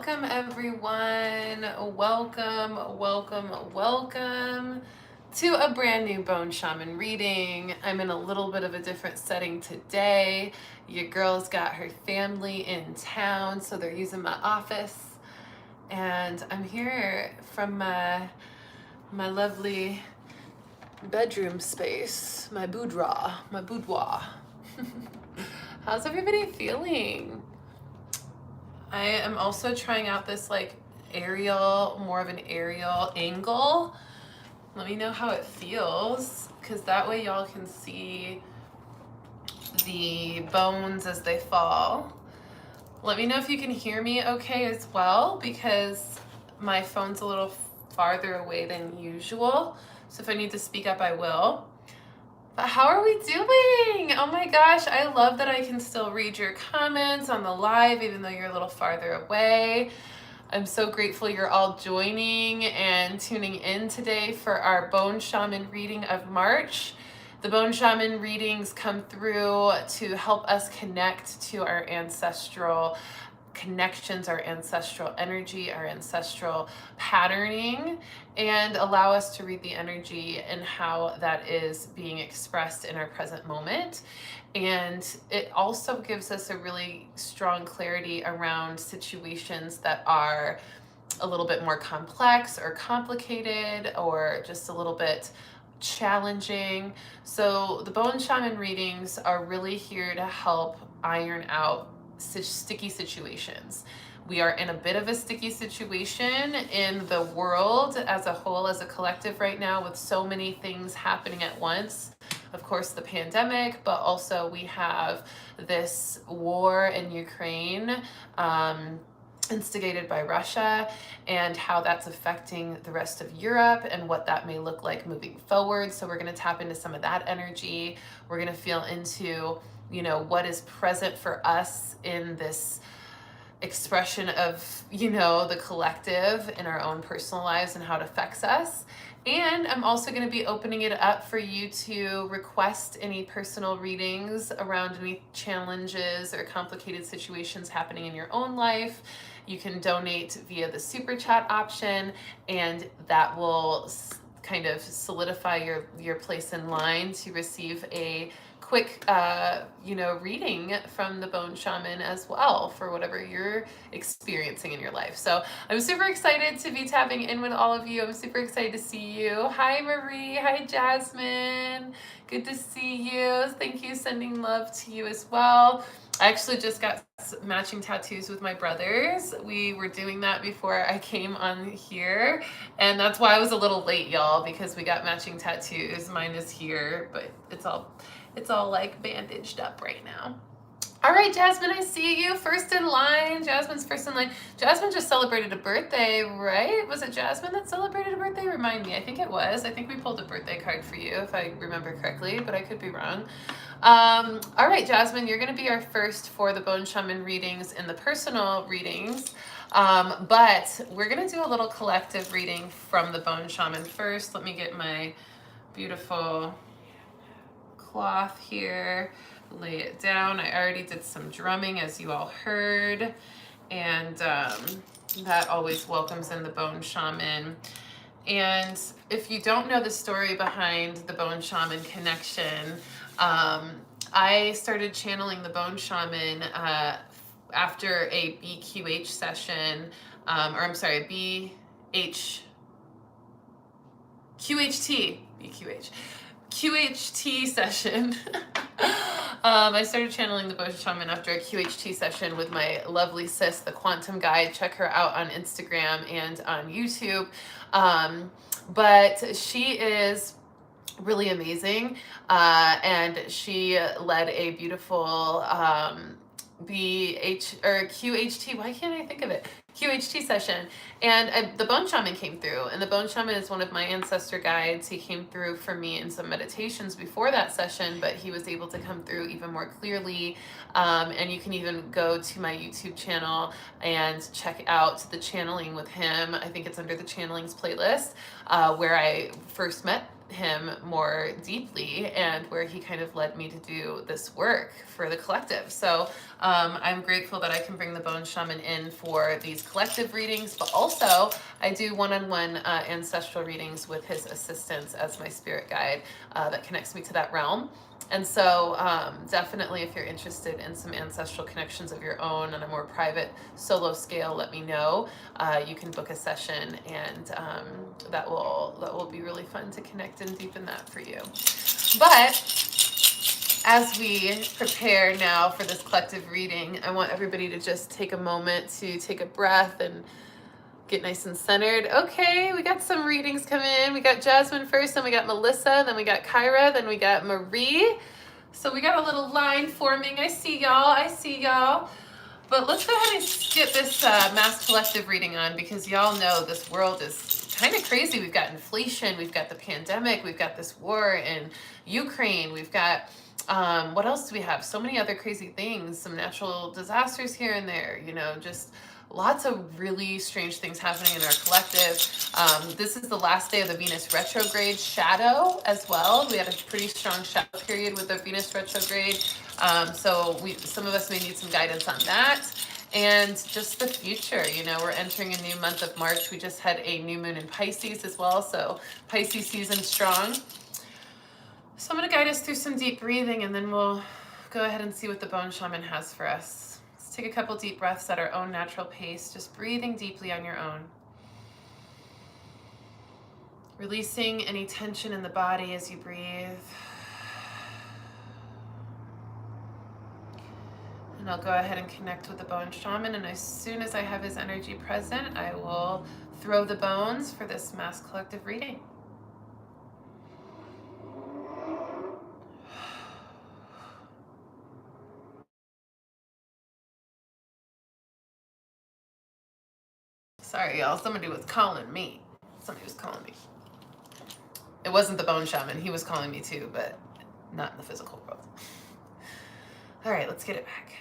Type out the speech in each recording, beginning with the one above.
Welcome everyone. Welcome to a brand new Bone Shaman reading. I'm in a little bit of a different setting today. Your girl's got her family in town, so they're using my office. And I'm here from my lovely bedroom space, my boudoir. How's everybody feeling? I am also trying out this more of an aerial angle. Let me know how it feels, because that way y'all can see the bones as they fall. Let me know if you can hear me okay as well, because my phone's a little farther away than usual. So if I need to speak up, I will. But how are we doing? Oh my gosh, I love that I can still read your comments on the live, even though you're a little farther away. I'm so grateful you're all joining and tuning in today for our Bone Shaman reading of March. The Bone Shaman readings come through to help us connect to our ancestral connections, our ancestral energy, our ancestral patterning, and allow us to read the energy and how that is being expressed in our present moment. And it also gives us a really strong clarity around situations that are a little bit more complex or complicated or just a little bit challenging. So the Bone Shaman readings are really here to help iron out sticky situations. We are in a bit of a sticky situation in the world as a whole, as a collective right now, with so many things happening at once. Of course, the pandemic, but also we have this war in Ukraine, instigated by Russia, and how that's affecting the rest of Europe and what that may look like moving forward. So we're going to tap into some of that energy. We're going to feel into, what is present for us in this expression of, the collective in our own personal lives and how it affects us. And I'm also going to be opening it up for you to request any personal readings around any challenges or complicated situations happening in your own life. You can donate via the super chat option, and that will kind of solidify your place in line to receive a quick reading from the Bone Shaman as well for whatever you're experiencing in your life. So I'm super excited to be tapping in with all of you. I'm super excited to see you. Hi Marie, hi Jasmine, good to see you. Thank you, sending love to you as well. I actually just got matching tattoos with my brothers. We were doing that before I came on here, and that's why I was a little late, y'all, because we got matching tattoos. Mine is here, but it's all like bandaged up right now. All right, Jasmine, I see you first in line. Jasmine's first in line. Jasmine just celebrated a birthday, right? Was it Jasmine that celebrated a birthday? Remind me. I think it was. I think we pulled a birthday card for you, if I remember correctly, but I could be wrong. All right, Jasmine, you're going to be our first for the Bone Shaman readings and the personal readings. But we're going to do a little collective reading from the Bone Shaman first. Let me get my beautiful cloth here, lay it down. I already did some drumming, as you all heard, and that always welcomes in the Bone Shaman. And if you don't know the story behind the Bone Shaman connection, I started channeling the Bone Shaman after a BQH session, QHT session. I started channeling the Bone Shaman after a QHT session with my lovely sis, the Quantum Guide. Check her out on Instagram and on YouTube. But she is really amazing, and she led a beautiful QHT. Why can't I think of it? QHT session, and the Bone Shaman came through, and the Bone Shaman is one of my ancestor guides. He came through for me in some meditations before that session, but he was able to come through even more clearly, and you can even go to my YouTube channel and check out the channeling with him. I think it's under the channelings playlist, where I first met him more deeply and where he kind of led me to do this work for the collective. So I'm grateful that I can bring the Bone Shaman in for these collective readings, but also I do one-on-one ancestral readings with his assistants as my spirit guide that connects me to that realm. And so definitely if you're interested in some ancestral connections of your own on a more private solo scale, let me know. You can book a session, and that will be really fun to connect and deepen that for you. But as we prepare now for this collective reading, I want everybody to just take a moment to take a breath and get nice and centered. Okay, we got some readings come in. We got Jasmine first, then we got Melissa, then we got Kyra, then we got Marie. So we got a little line forming. I see y'all. But let's go ahead and get this mass collective reading on, because y'all know this world is kind of crazy. We've got inflation, we've got the pandemic, we've got this war in Ukraine, we've got what else do we have? So many other crazy things, some natural disasters here and there, just lots of really strange things happening in our collective. This is the last day of the Venus retrograde shadow as well. We had a pretty strong shadow period with the Venus retrograde. So some of us may need some guidance on that. And just the future, we're entering a new month of March. We just had a new moon in Pisces as well. So Pisces season strong. So I'm going to guide us through some deep breathing, and then we'll go ahead and see what the Bone Shaman has for us. Let's take a couple deep breaths at our own natural pace, just breathing deeply on your own. Releasing any tension in the body as you breathe. And I'll go ahead and connect with the Bone Shaman, and as soon as I have his energy present, I will throw the bones for this mass collective reading. Sorry, y'all. Somebody was calling me. It wasn't the Bone Shaman. He was calling me too, but not in the physical world. All right, let's get it back.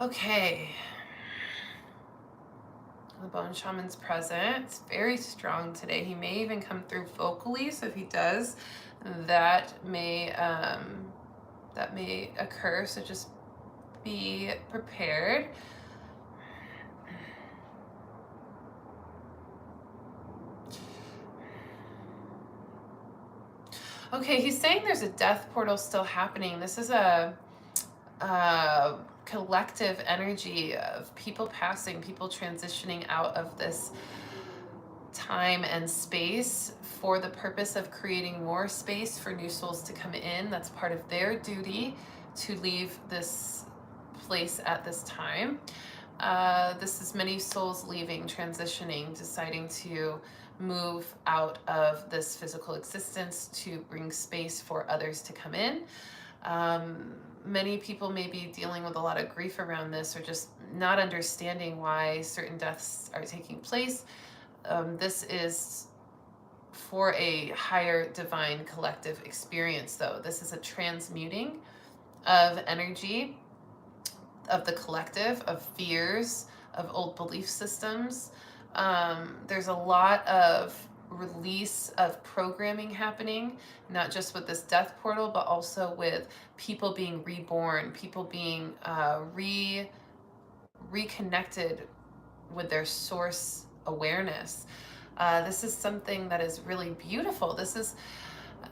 Okay. The Bone Shaman's present. It's very strong today. He may even come through vocally, so if he does, that may occur. So just be prepared. Okay, he's saying there's a death portal still happening. This is a collective energy of people passing, people transitioning out of this time and space for the purpose of creating more space for new souls to come in. That's part of their duty to leave this place at this time. This is many souls leaving, transitioning, deciding to move out of this physical existence to bring space for others to come in. Many people may be dealing with a lot of grief around this, or just not understanding why certain deaths are taking place. This is for a higher divine collective experience, though. This is a transmuting of energy, of the collective, of fears, of old belief systems. There's a lot of release of programming happening, not just with this death portal, but also with people being reborn, people being reconnected with their source awareness. This is something that is really beautiful. This is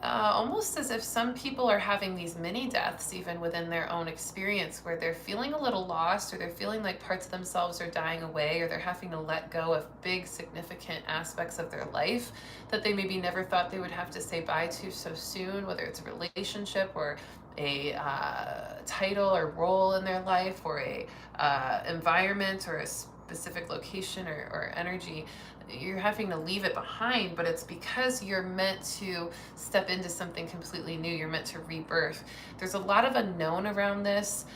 almost as if some people are having these mini deaths even within their own experience, where they're feeling a little lost, or they're feeling like parts of themselves are dying away, or they're having to let go of big significant aspects of their life that they maybe never thought they would have to say bye to so soon, whether it's a relationship or a title or role in their life, or a environment or a specific location or energy. You're having to leave it behind, but it's because you're meant to step into something completely new. You're meant to rebirth. There's a lot of unknown around this.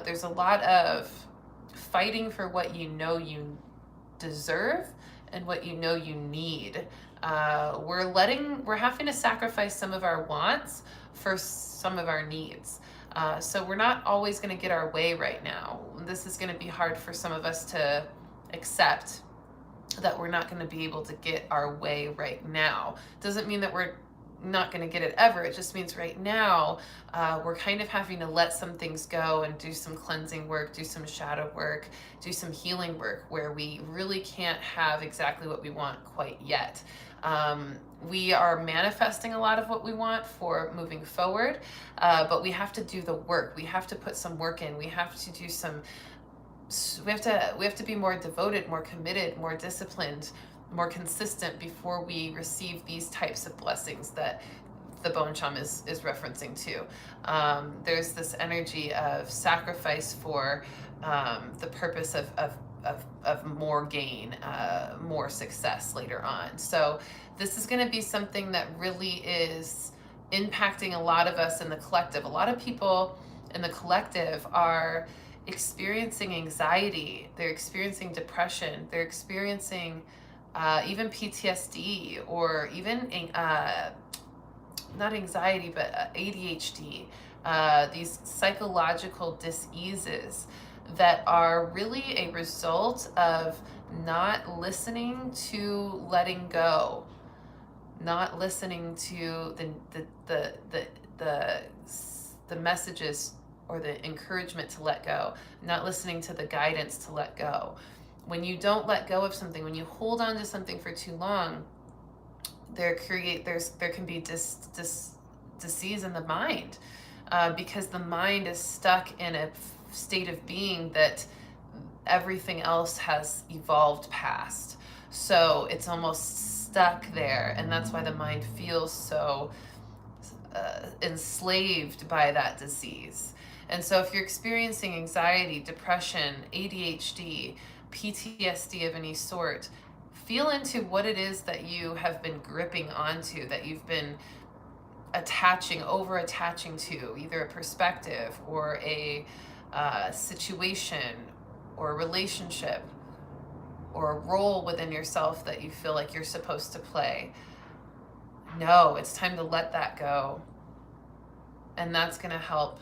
There's a lot of fighting for what you know you deserve, and what you know you need. We're having to sacrifice some of our wants for some of our needs. So we're not always going to get our way right now. This is going to be hard for some of us to accept, that we're not going to be able to get our way right now. Doesn't mean that we're not going to get it ever. It just means right now we're kind of having to let some things go and do some cleansing work, do some shadow work, do some healing work where we really can't have exactly what we want quite yet. We are manifesting a lot of what we want for moving forward, but we have to do the work. We have to put some work in. We have to do some, we have to be more devoted, more committed, more disciplined, more consistent before we receive these types of blessings that the bone shaman is referencing to. There's this energy of sacrifice for the purpose of more gain, more success later on. So this is going to be something that really is impacting a lot of us in the collective. A lot of people in the collective are experiencing anxiety, they're experiencing depression, they're experiencing even PTSD, or even not anxiety, but ADHD, these psychological diseases that are really a result of not listening to letting go, not listening to the messages or the encouragement to let go, not listening to the guidance to let go. When you don't let go of something, when you hold on to something for too long, there can be disease in the mind, because the mind is stuck in a state of being that everything else has evolved past. So it's almost stuck there, and that's why the mind feels so enslaved by that disease. And so if you're experiencing anxiety, depression, ADHD, PTSD of any sort, feel into what it is that you have been gripping onto, that you've been over attaching to, either a perspective or a situation or a relationship or a role within yourself that you feel like you're supposed to play. No, it's time to let that go. And that's going to help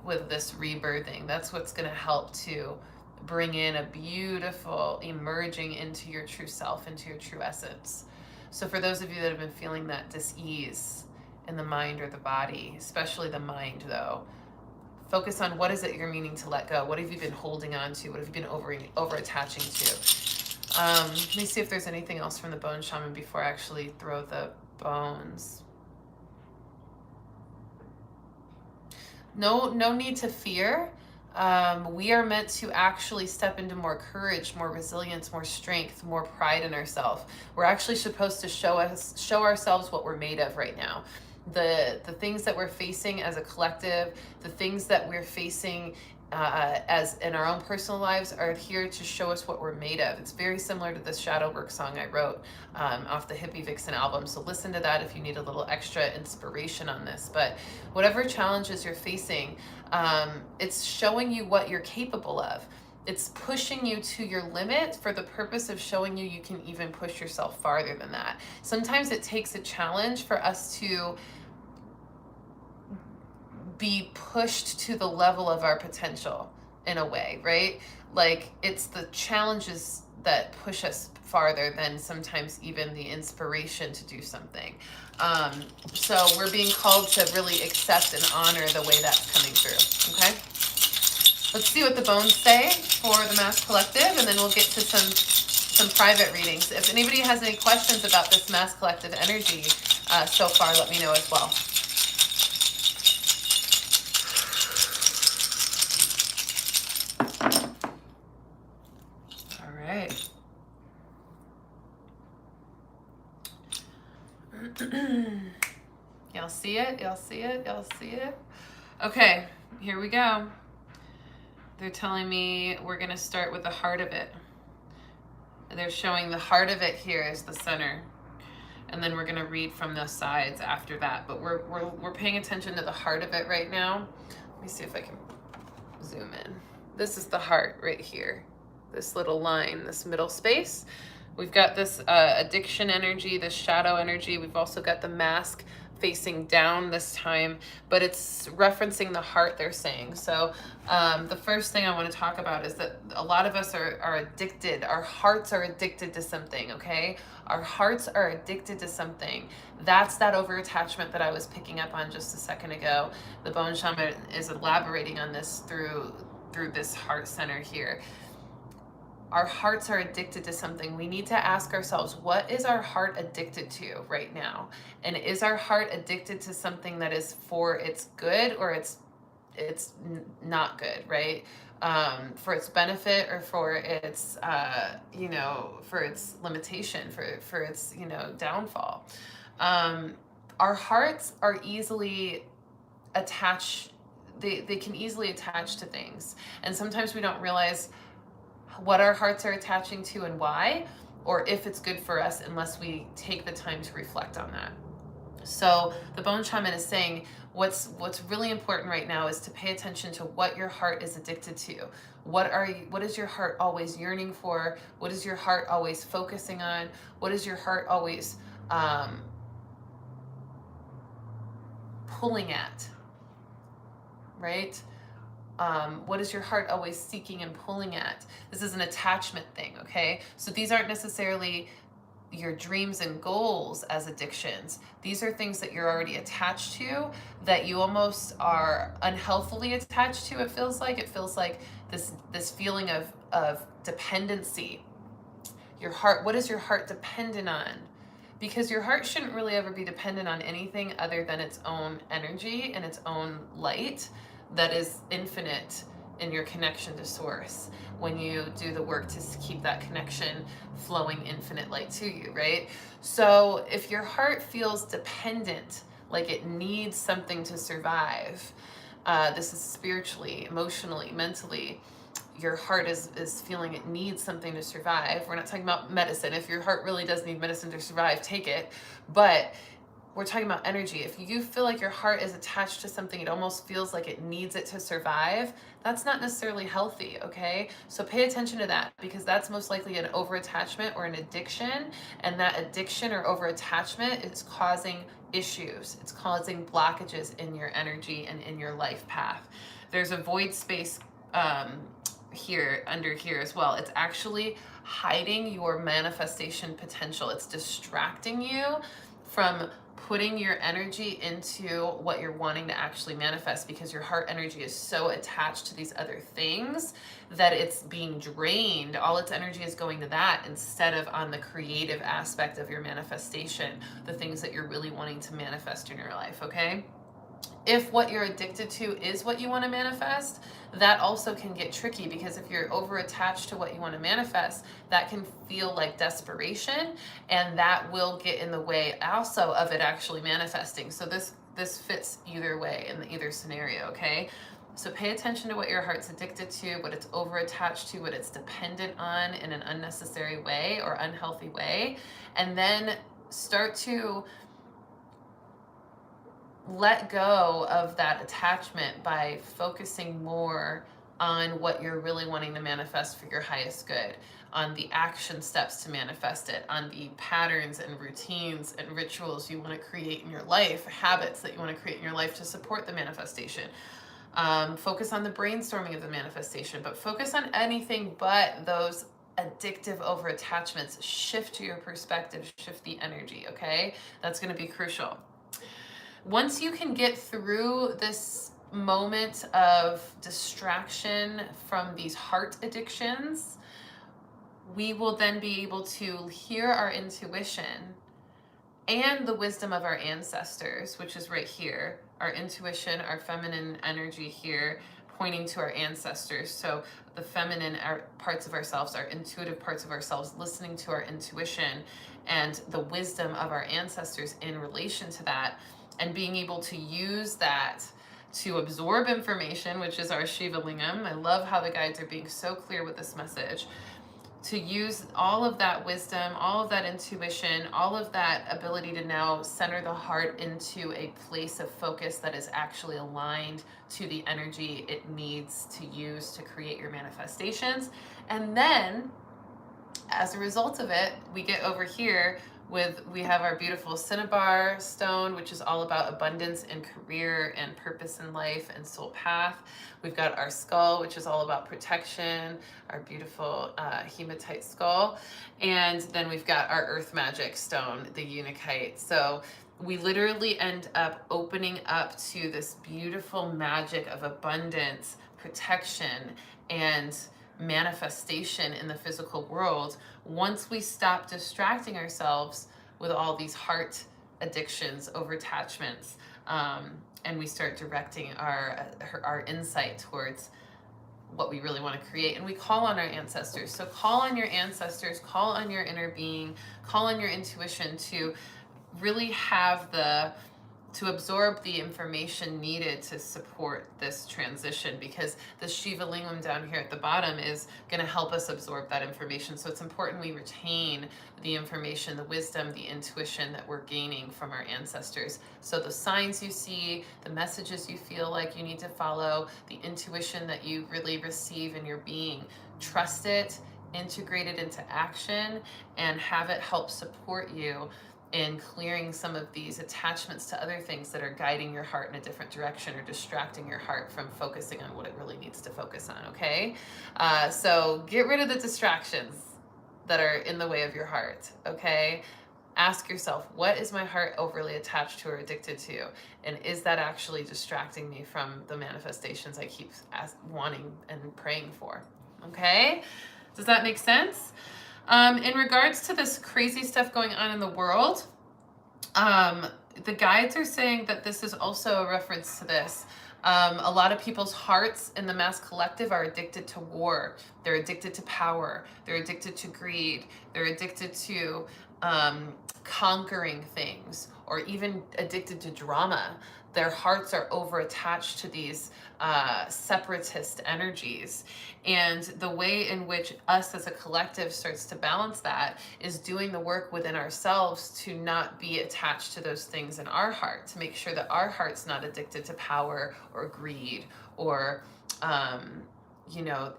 with this rebirthing. That's what's going to help to bring in a beautiful emerging into your true self, into your true essence. So for those of you that have been feeling that dis-ease in the mind or the body, especially the mind though, focus on what is it you're meaning to let go. What have you been holding on to? What have you been over attaching to? Let me see if there's anything else from the bone shaman before I actually throw the bones. No need to fear. We are meant to actually step into more courage, more resilience, more strength, more pride in ourselves. We're actually supposed to show ourselves what we're made of right now. The things that we're facing as a collective, the things that we're facing as in our own personal lives are here to show us what we're made of. It's very similar to the shadow work song I wrote off the Hippie Vixen album. So listen to that if you need a little extra inspiration on this. But whatever challenges you're facing, it's showing you what you're capable of. It's pushing you to your limit for the purpose of showing you can even push yourself farther than that. Sometimes it takes a challenge for us to be pushed to the level of our potential in a way, right? Like it's the challenges that push us farther than sometimes even the inspiration to do something. So we're being called to really accept and honor the way that's coming through, okay? Let's see what the bones say for the Mass Collective, and then we'll get to some private readings. If anybody has any questions about this Mass Collective energy so far, let me know as well. All right. Y'all see it? Y'all see it? Y'all see it? Okay, here we go. They're telling me we're going to start with the heart of it. They're showing the heart of it here as the center. And then we're going to read from the sides after that. But we're paying attention to the heart of it right now. Let me see if I can zoom in. This is the heart right here. this little line, this middle space. We've got this addiction energy, this shadow energy. We've also got the mask facing down this time, but it's referencing the heart, they're saying. So the first thing I want to talk about is that a lot of us are addicted. Our hearts are addicted to something, okay? Our hearts are addicted to something. That's that over-attachment that I was picking up on just a second ago. The bone shaman is elaborating on this through this heart center here. Our hearts are addicted to something. We need to ask ourselves, what is our heart addicted to right now? And is our heart addicted to something that is for its good, or it's not good, right? For its benefit, or for its for its limitation, for its downfall. Our hearts are easily attached. They can easily attach to things, and sometimes we don't realize what our hearts are attaching to and why, or if it's good for us, unless we take the time to reflect on that. So the bone shaman is saying what's really important right now is to pay attention to what your heart is addicted to. What is your heart always yearning for? What is your heart always focusing on? What is your heart always pulling at, right? What is your heart always seeking and pulling at? This is an attachment thing, okay? So these aren't necessarily your dreams and goals as addictions. These are things that you're already attached to, that you almost are unhealthily attached to. It feels like this feeling of dependency. Your heart, what is your heart dependent on? Because your heart shouldn't really ever be dependent on anything other than its own energy and its own light that is infinite in your connection to source, when you do the work to keep that connection flowing infinite light to you, right? So if your heart feels dependent, like it needs something to survive, this is spiritually, emotionally, mentally, your heart is feeling it needs something to survive. We're not talking about medicine. If your heart really does need medicine to survive, take it. But we're talking about energy. If you feel like your heart is attached to something, it almost feels like it needs it to survive, that's not necessarily healthy, okay? So pay attention to that, because that's most likely an over-attachment or an addiction, and that addiction or over-attachment is causing issues. It's causing blockages in your energy and in your life path. There's a void space here, under here as well. It's actually hiding your manifestation potential. It's distracting you from putting your energy into what you're wanting to actually manifest, because your heart energy is so attached to these other things that it's being drained. All its energy is going to that instead of on the creative aspect of your manifestation, the things that you're really wanting to manifest in your life, okay? If what you're addicted to is what you want to manifest, that also can get tricky, because if you're over attached to what you want to manifest, that can feel like desperation, and that will get in the way also of it actually manifesting. So this fits either way in either scenario, okay? So pay attention to what your heart's addicted to, what it's over attached to, what it's dependent on in an unnecessary way or unhealthy way, and then start to let go of that attachment by focusing more on what you're really wanting to manifest for your highest good, on the action steps to manifest it, on the patterns and routines and rituals you want to create in your life, habits that you want to create in your life to support the manifestation. Focus on the brainstorming of the manifestation, but focus on anything but those addictive over attachments. Shift your perspective, shift the energy, okay? That's going to be crucial. Once you can get through this moment of distraction from these heart addictions, we will then be able to hear our intuition and the wisdom of our ancestors, which is right here. Our intuition, our feminine energy here, pointing to our ancestors. So the feminine parts of ourselves, our intuitive parts of ourselves, listening to our intuition and the wisdom of our ancestors in relation to that, and being able to use that to absorb information, which is our Shiva Lingam. I love how the guides are being so clear with this message, to use all of that wisdom, all of that intuition, all of that ability to now center the heart into a place of focus that is actually aligned to the energy it needs to use to create your manifestations. And then, as a result of it, we get over here we have our beautiful cinnabar stone, which is all about abundance and career and purpose in life and soul path. We've got our skull, which is all about protection, our beautiful hematite skull. And then we've got our earth magic stone, the unakite. So we literally end up opening up to this beautiful magic of abundance, protection, and manifestation in the physical world once we stop distracting ourselves with all these heart addictions, over attachments, and we start directing our insight towards what we really want to create. And we call on our ancestors. So call on your ancestors, call on your inner being, call on your intuition to really to absorb the information needed to support this transition, because the Shiva Lingam down here at the bottom is going to help us absorb that information. So it's important we retain the information, the wisdom, the intuition that we're gaining from our ancestors. So the signs you see, the messages you feel like you need to follow, the intuition that you really receive in your being, trust it, integrate it into action, and have it help support you in clearing some of these attachments to other things that are guiding your heart in a different direction or distracting your heart from focusing on what it really needs to focus on, okay? So get rid of the distractions that are in the way of your heart, okay? Ask yourself, what is my heart overly attached to or addicted to? And is that actually distracting me from the manifestations I keep wanting and praying for, okay? Does that make sense? In regards to this crazy stuff going on in the world, the guides are saying that this is also a reference to this. A lot of people's hearts in the mass collective are addicted to war. They're addicted to power. They're addicted to greed. They're addicted to conquering things, or even addicted to drama. Their hearts are over attached to these separatist energies. And the way in which us as a collective starts to balance that is doing the work within ourselves to not be attached to those things in our heart, to make sure that our heart's not addicted to power or greed or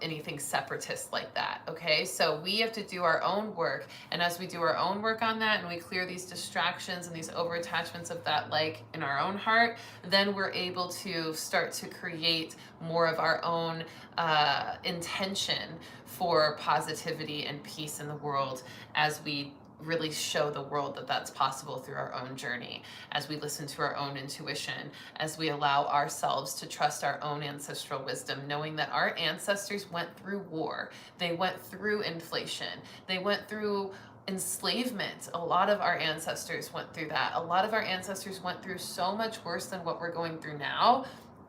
anything separatist like that, okay? So we have to do our own work, and as we do our own work on that and we clear these distractions and these over attachments of that like in our own heart, then we're able to start to create more of our own intention for positivity and peace in the world, as we really show the world that that's possible through our own journey, as we listen to our own intuition, as we allow ourselves to trust our own ancestral wisdom, knowing that our ancestors went through war, they went through inflation, they went through enslavement. A lot of our ancestors went through that. A lot of our ancestors went through so much worse than what we're going through now.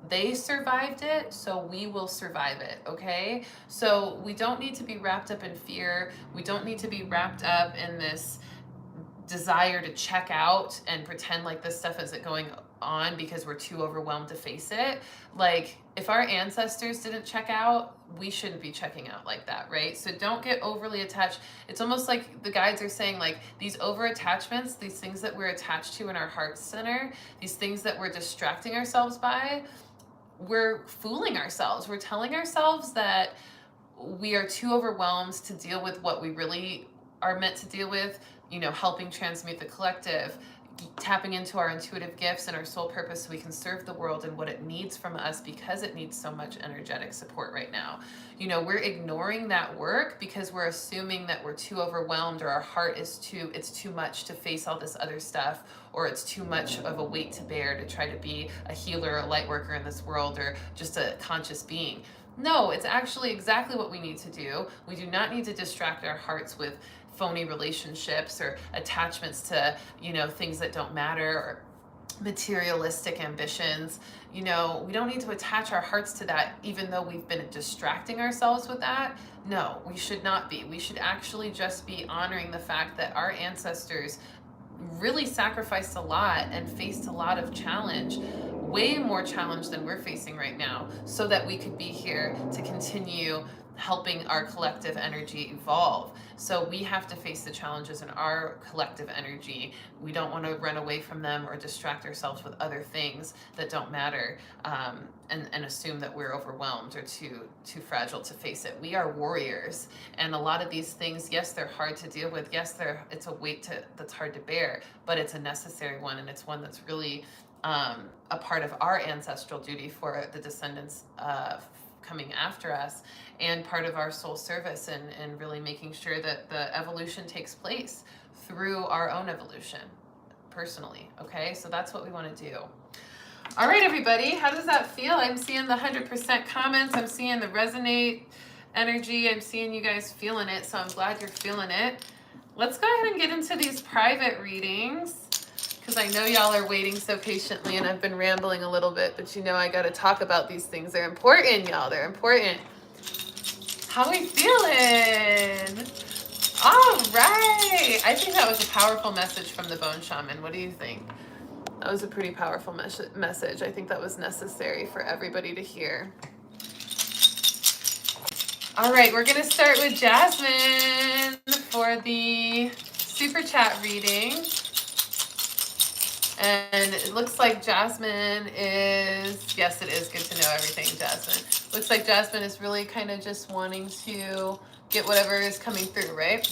They survived it, so we will survive it, okay? So we don't need to be wrapped up in fear. We don't need to be wrapped up in this desire to check out and pretend like this stuff isn't going on because we're too overwhelmed to face it. Like, if our ancestors didn't check out, we shouldn't be checking out like that, right? So don't get overly attached. It's almost like the guides are saying, like, these over attachments, these things that we're attached to in our heart center, these things that we're distracting ourselves by, we're fooling ourselves. We're telling ourselves that we are too overwhelmed to deal with what we really are meant to deal with, helping transmute the collective, tapping into our intuitive gifts and our soul purpose so we can serve the world and what it needs from us, because it needs so much energetic support right now. We're ignoring that work because we're assuming that we're too overwhelmed, or our heart it's too much to face all this other stuff, or it's too much of a weight to bear to try to be a healer, a light worker in this world, or just a conscious being. No, it's actually exactly what we need to do. We do not need to distract our hearts with phony relationships or attachments to, things that don't matter, or materialistic ambitions. We don't need to attach our hearts to that, even though we've been distracting ourselves with that. No, we should not be. We should actually just be honoring the fact that our ancestors really sacrificed a lot and faced a lot of challenge, way more challenge than we're facing right now, so that we could be here to continue helping our collective energy evolve. So we have to face the challenges in our collective energy. We don't want to run away from them or distract ourselves with other things that don't matter, and assume that we're overwhelmed or too fragile to face it. We are warriors, and a lot of these things, yes, they're hard to deal with. Yes, it's a weight that's hard to bear, but it's a necessary one, and it's one that's really a part of our ancestral duty for the descendants coming after us, and part of our soul service, and really making sure that the evolution takes place through our own evolution personally. Okay, so that's what we want to do. All right, everybody, how does that feel? I'm seeing the 100% comments. I'm seeing the resonate energy. I'm seeing you guys feeling it, so I'm glad you're feeling it. Let's go ahead and get into these private readings, because I know y'all are waiting so patiently, and I've been rambling a little bit, but you know I got to talk about these things. They're important, y'all. They're important. How we feeling? All right. I think that was a powerful message from the Bone Shaman. What do you think? That was a pretty powerful message. I think that was necessary for everybody to hear. All right, we're going to start with Jasmine for the super chat reading. And it looks like Jasmine is, yes, it is good to know everything, Jasmine. Looks like Jasmine is really kind of just wanting to get whatever is coming through, right?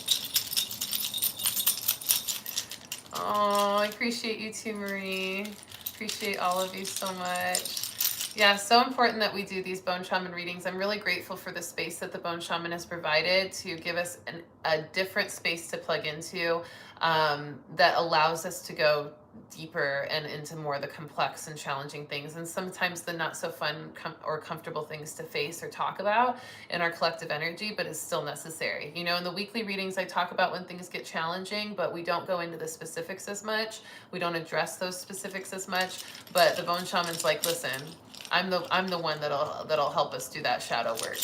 Oh, I appreciate you too, Marie. Appreciate all of you so much. Yeah, so important that we do these Bone Shaman readings. I'm really grateful for the space that the Bone Shaman has provided to give us a different space to plug into, that allows us to go deeper and into more of the complex and challenging things, and sometimes the not so fun or comfortable things to face or talk about in our collective energy, but is still necessary. You know, in the weekly readings I talk about when things get challenging, but we don't go into the specifics as much. We don't address those specifics as much. But the Bone Shaman's like, listen, I'm the one that'll help us do that shadow work.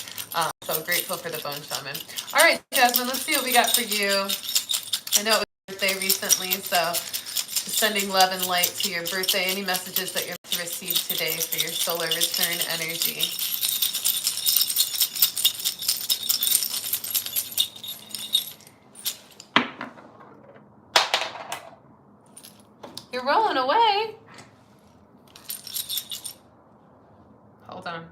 So I'm grateful for the Bone Shaman. All right, Jasmine, let's see what we got for you. I know it was your birthday recently, so just sending love and light to your birthday. Any messages that you're to receive today for your solar return energy? You're rolling away. Hold on.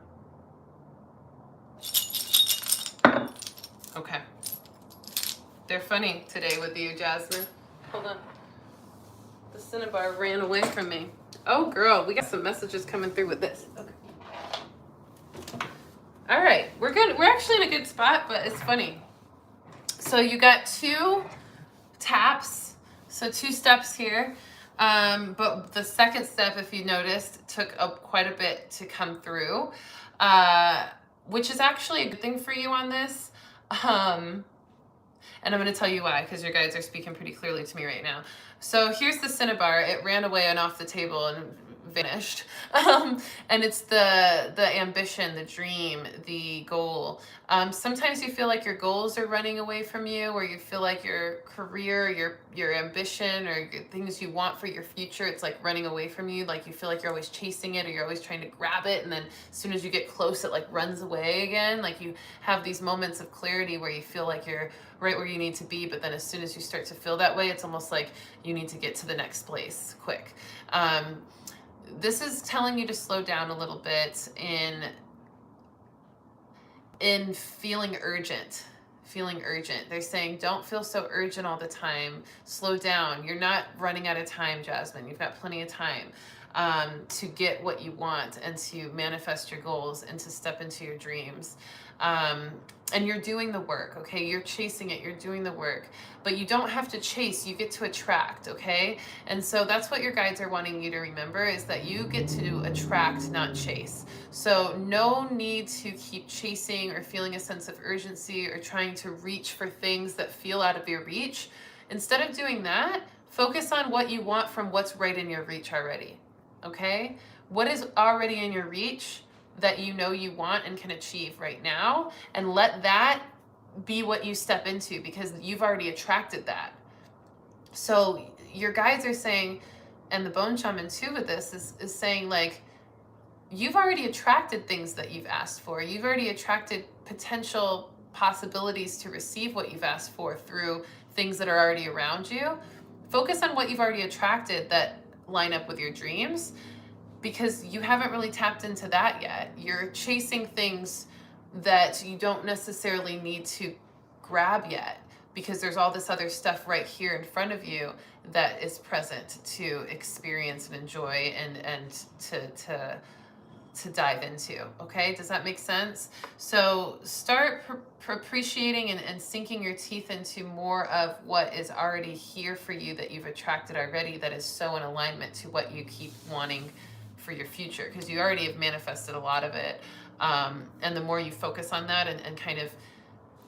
Okay. They're funny today with you, Jasmine. Hold on. The Cinnabar ran away from me. Oh, girl, we got some messages coming through with this. Okay. All right, we're good. We're actually in a good spot, but it's funny. So you got 2 taps, so 2 steps here. But the second step, if you noticed, took quite a bit to come through, which is actually a good thing for you on this. And I'm going to tell you why, because your guides are speaking pretty clearly to me right now. So here's the Cinnabar. It ran away and off the table and vanished. And it's the ambition, the dream, the goal. Sometimes you feel like your goals are running away from you, or you feel like your career, your ambition, or things you want for your future, it's like running away from you. Like you feel like you're always chasing it, or you're always trying to grab it, and then as soon as you get close, it like runs away again. Like you have these moments of clarity where you feel like you're right where you need to be, but then as soon as you start to feel that way, it's almost like you need to get to the next place quick. This is telling you to slow down a little bit in feeling urgent. They're saying don't feel so urgent all the time. Slow down. You're not running out of time, Jasmine. You've got plenty of time to get what you want and to manifest your goals and to step into your dreams. And you're doing the work, okay? You're chasing it, you're doing the work, but you don't have to chase, you get to attract, okay? And so that's what your guides are wanting you to remember, is that you get to attract, not chase. So no need to keep chasing or feeling a sense of urgency or trying to reach for things that feel out of your reach. Instead of doing that, focus on what you want from what's right in your reach already, okay? What is already in your reach that you know you want and can achieve right now, and let that be what you step into, because you've already attracted that. So your guides are saying, and the Bone Shaman too with this is saying, like, you've already attracted things that you've asked for. You've already attracted potential possibilities to receive what you've asked for through things that are already around you. Focus on what you've already attracted that line up with your dreams, because you haven't really tapped into that yet. You're chasing things that you don't necessarily need to grab yet, because there's all this other stuff right here in front of you that is present to experience and enjoy and to dive into. Okay, does that make sense? So start appreciating and sinking your teeth into more of what is already here for you, that you've attracted already, that is so in alignment to what you keep wanting for your future, because you already have manifested a lot of it. And the more you focus on that and kind of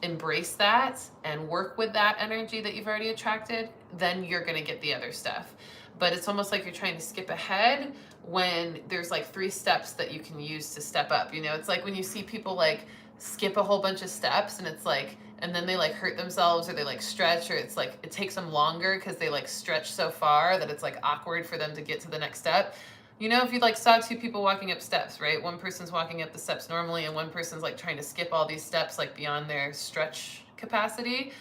embrace that and work with that energy that you've already attracted, then you're going to get the other stuff. But it's almost like you're trying to skip ahead when there's like 3 steps that you can use to step up. You know, it's like when you see people like skip a whole bunch of steps, and it's like, and then they like hurt themselves, or they like stretch, or it's like it takes them longer because they like stretch so far that it's like awkward for them to get to the next step. You know, if you like saw 2 people walking up steps, right? One person's walking up the steps normally, and one person's like trying to skip all these steps like beyond their stretch capacity.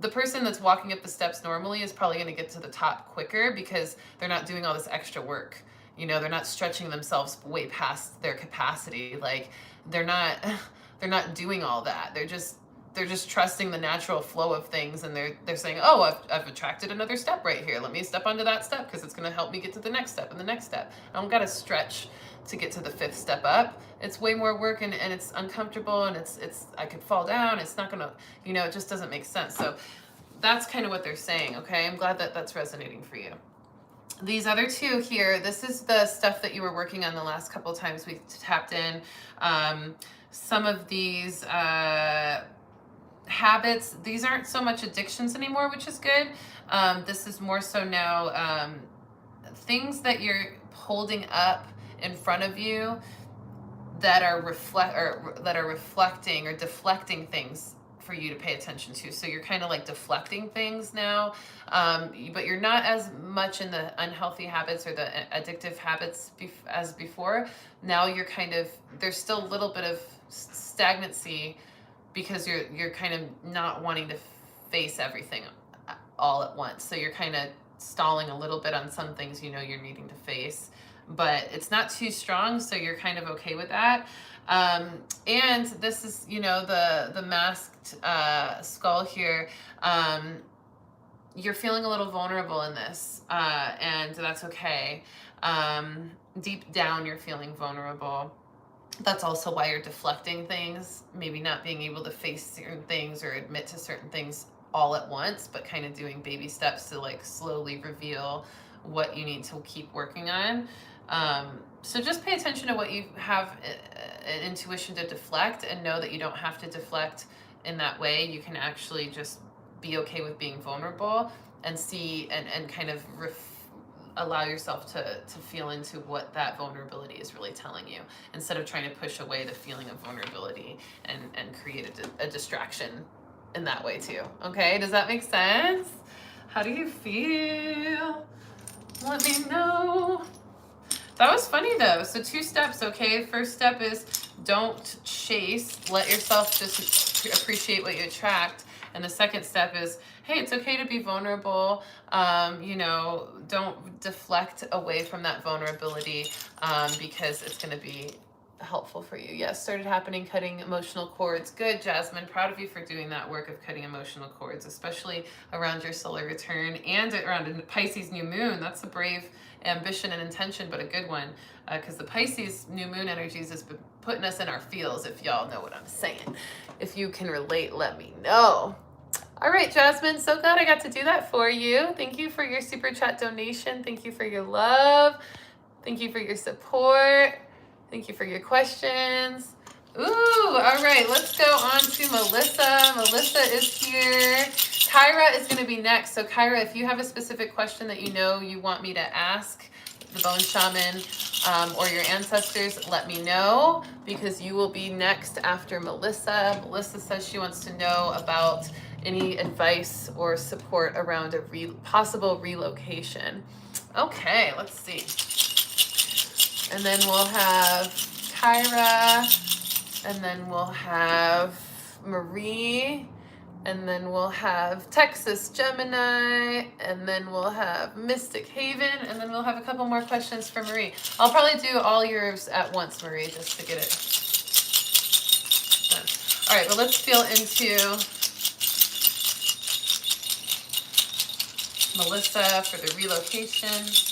The person that's walking up the steps normally is probably going to get to the top quicker, because they're not doing all this extra work. You know, they're not stretching themselves way past their capacity. Like they're not doing all that. They're just trusting the natural flow of things, and they're saying, oh, I've attracted another step right here. Let me step onto that step because it's going to help me get to the next step and the next step. I don't got to stretch to get to the 5th step up. It's way more work, and it's uncomfortable, and it's I could fall down. It's not going to, you know, it just doesn't make sense. So that's kind of what they're saying. Okay, I'm glad that that's resonating for you. These other 2 here, this is the stuff that you were working on the last couple times we tapped in. Some of these habits, these aren't so much addictions anymore, which is good. This is more so now things that you're holding up in front of you that are reflecting or deflecting things for you to pay attention to. So you're kind of like deflecting things now, but you're not as much in the unhealthy habits or the addictive habits as before. Now you're kind of, there's still a little bit of stagnancy, because you're kind of not wanting to face everything all at once. So you're kind of stalling a little bit on some things, you know, you're needing to face, but it's not too strong. So you're kind of okay with that. And this is, you know, the masked skull here. You're feeling a little vulnerable in this, and that's okay. Deep down, you're feeling vulnerable. That's also why you're deflecting things, maybe not being able to face certain things or admit to certain things all at once, but kind of doing baby steps to like slowly reveal what you need to keep working on. So just pay attention to what you have an intuition to deflect, and know that you don't have to deflect in that way. You can actually just be okay with being vulnerable and see and kind of allow yourself to feel into what that vulnerability is really telling you, instead of trying to push away the feeling of vulnerability and create a distraction in that way too. Okay, does that make sense? How do you feel? Let me know. That was funny though. So 2 steps, okay? First step is don't chase. Let yourself just appreciate what you attract. And the second step is, hey, it's okay to be vulnerable. You know, don't deflect away from that vulnerability, because it's going to be helpful for you. Yes, started happening, cutting emotional cords. Good, Jasmine. Proud of you for doing that work of cutting emotional cords, especially around your solar return and around a Pisces new moon. That's a brave ambition and intention, but a good one, because the Pisces new moon energies has been putting us in our feels, if y'all know what I'm saying. If you can relate, let me know. All right, Jasmine, so glad I got to do that for you. Thank you for your super chat donation. Thank you for your love. Thank you for your support. Thank you for your questions. Ooh, all right, let's go on to Melissa. Melissa is here. Kyra is going to be next. So Kyra, if you have a specific question that you know you want me to ask the Bone Shaman or your ancestors, let me know, because you will be next after Melissa. Melissa says she wants to know about any advice or support around a possible relocation. Okay, let's see. And then we'll have Kyra, and then we'll have Marie, and then we'll have Texas Gemini, and then we'll have Mystic Haven, and then we'll have a couple more questions for Marie. I'll probably do all yours at once, Marie, just to get it done. All right, but let's feel into Melissa for the relocation.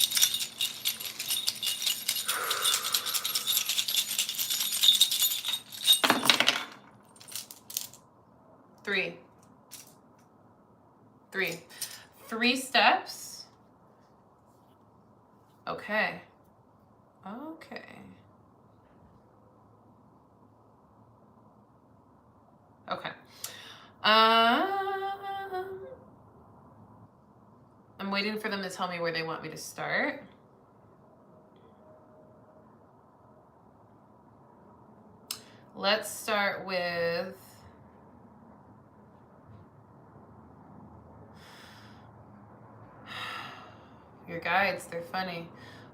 Three steps. Okay. I'm waiting for them to tell me where they want me to start. Let's start with your guides. They're funny.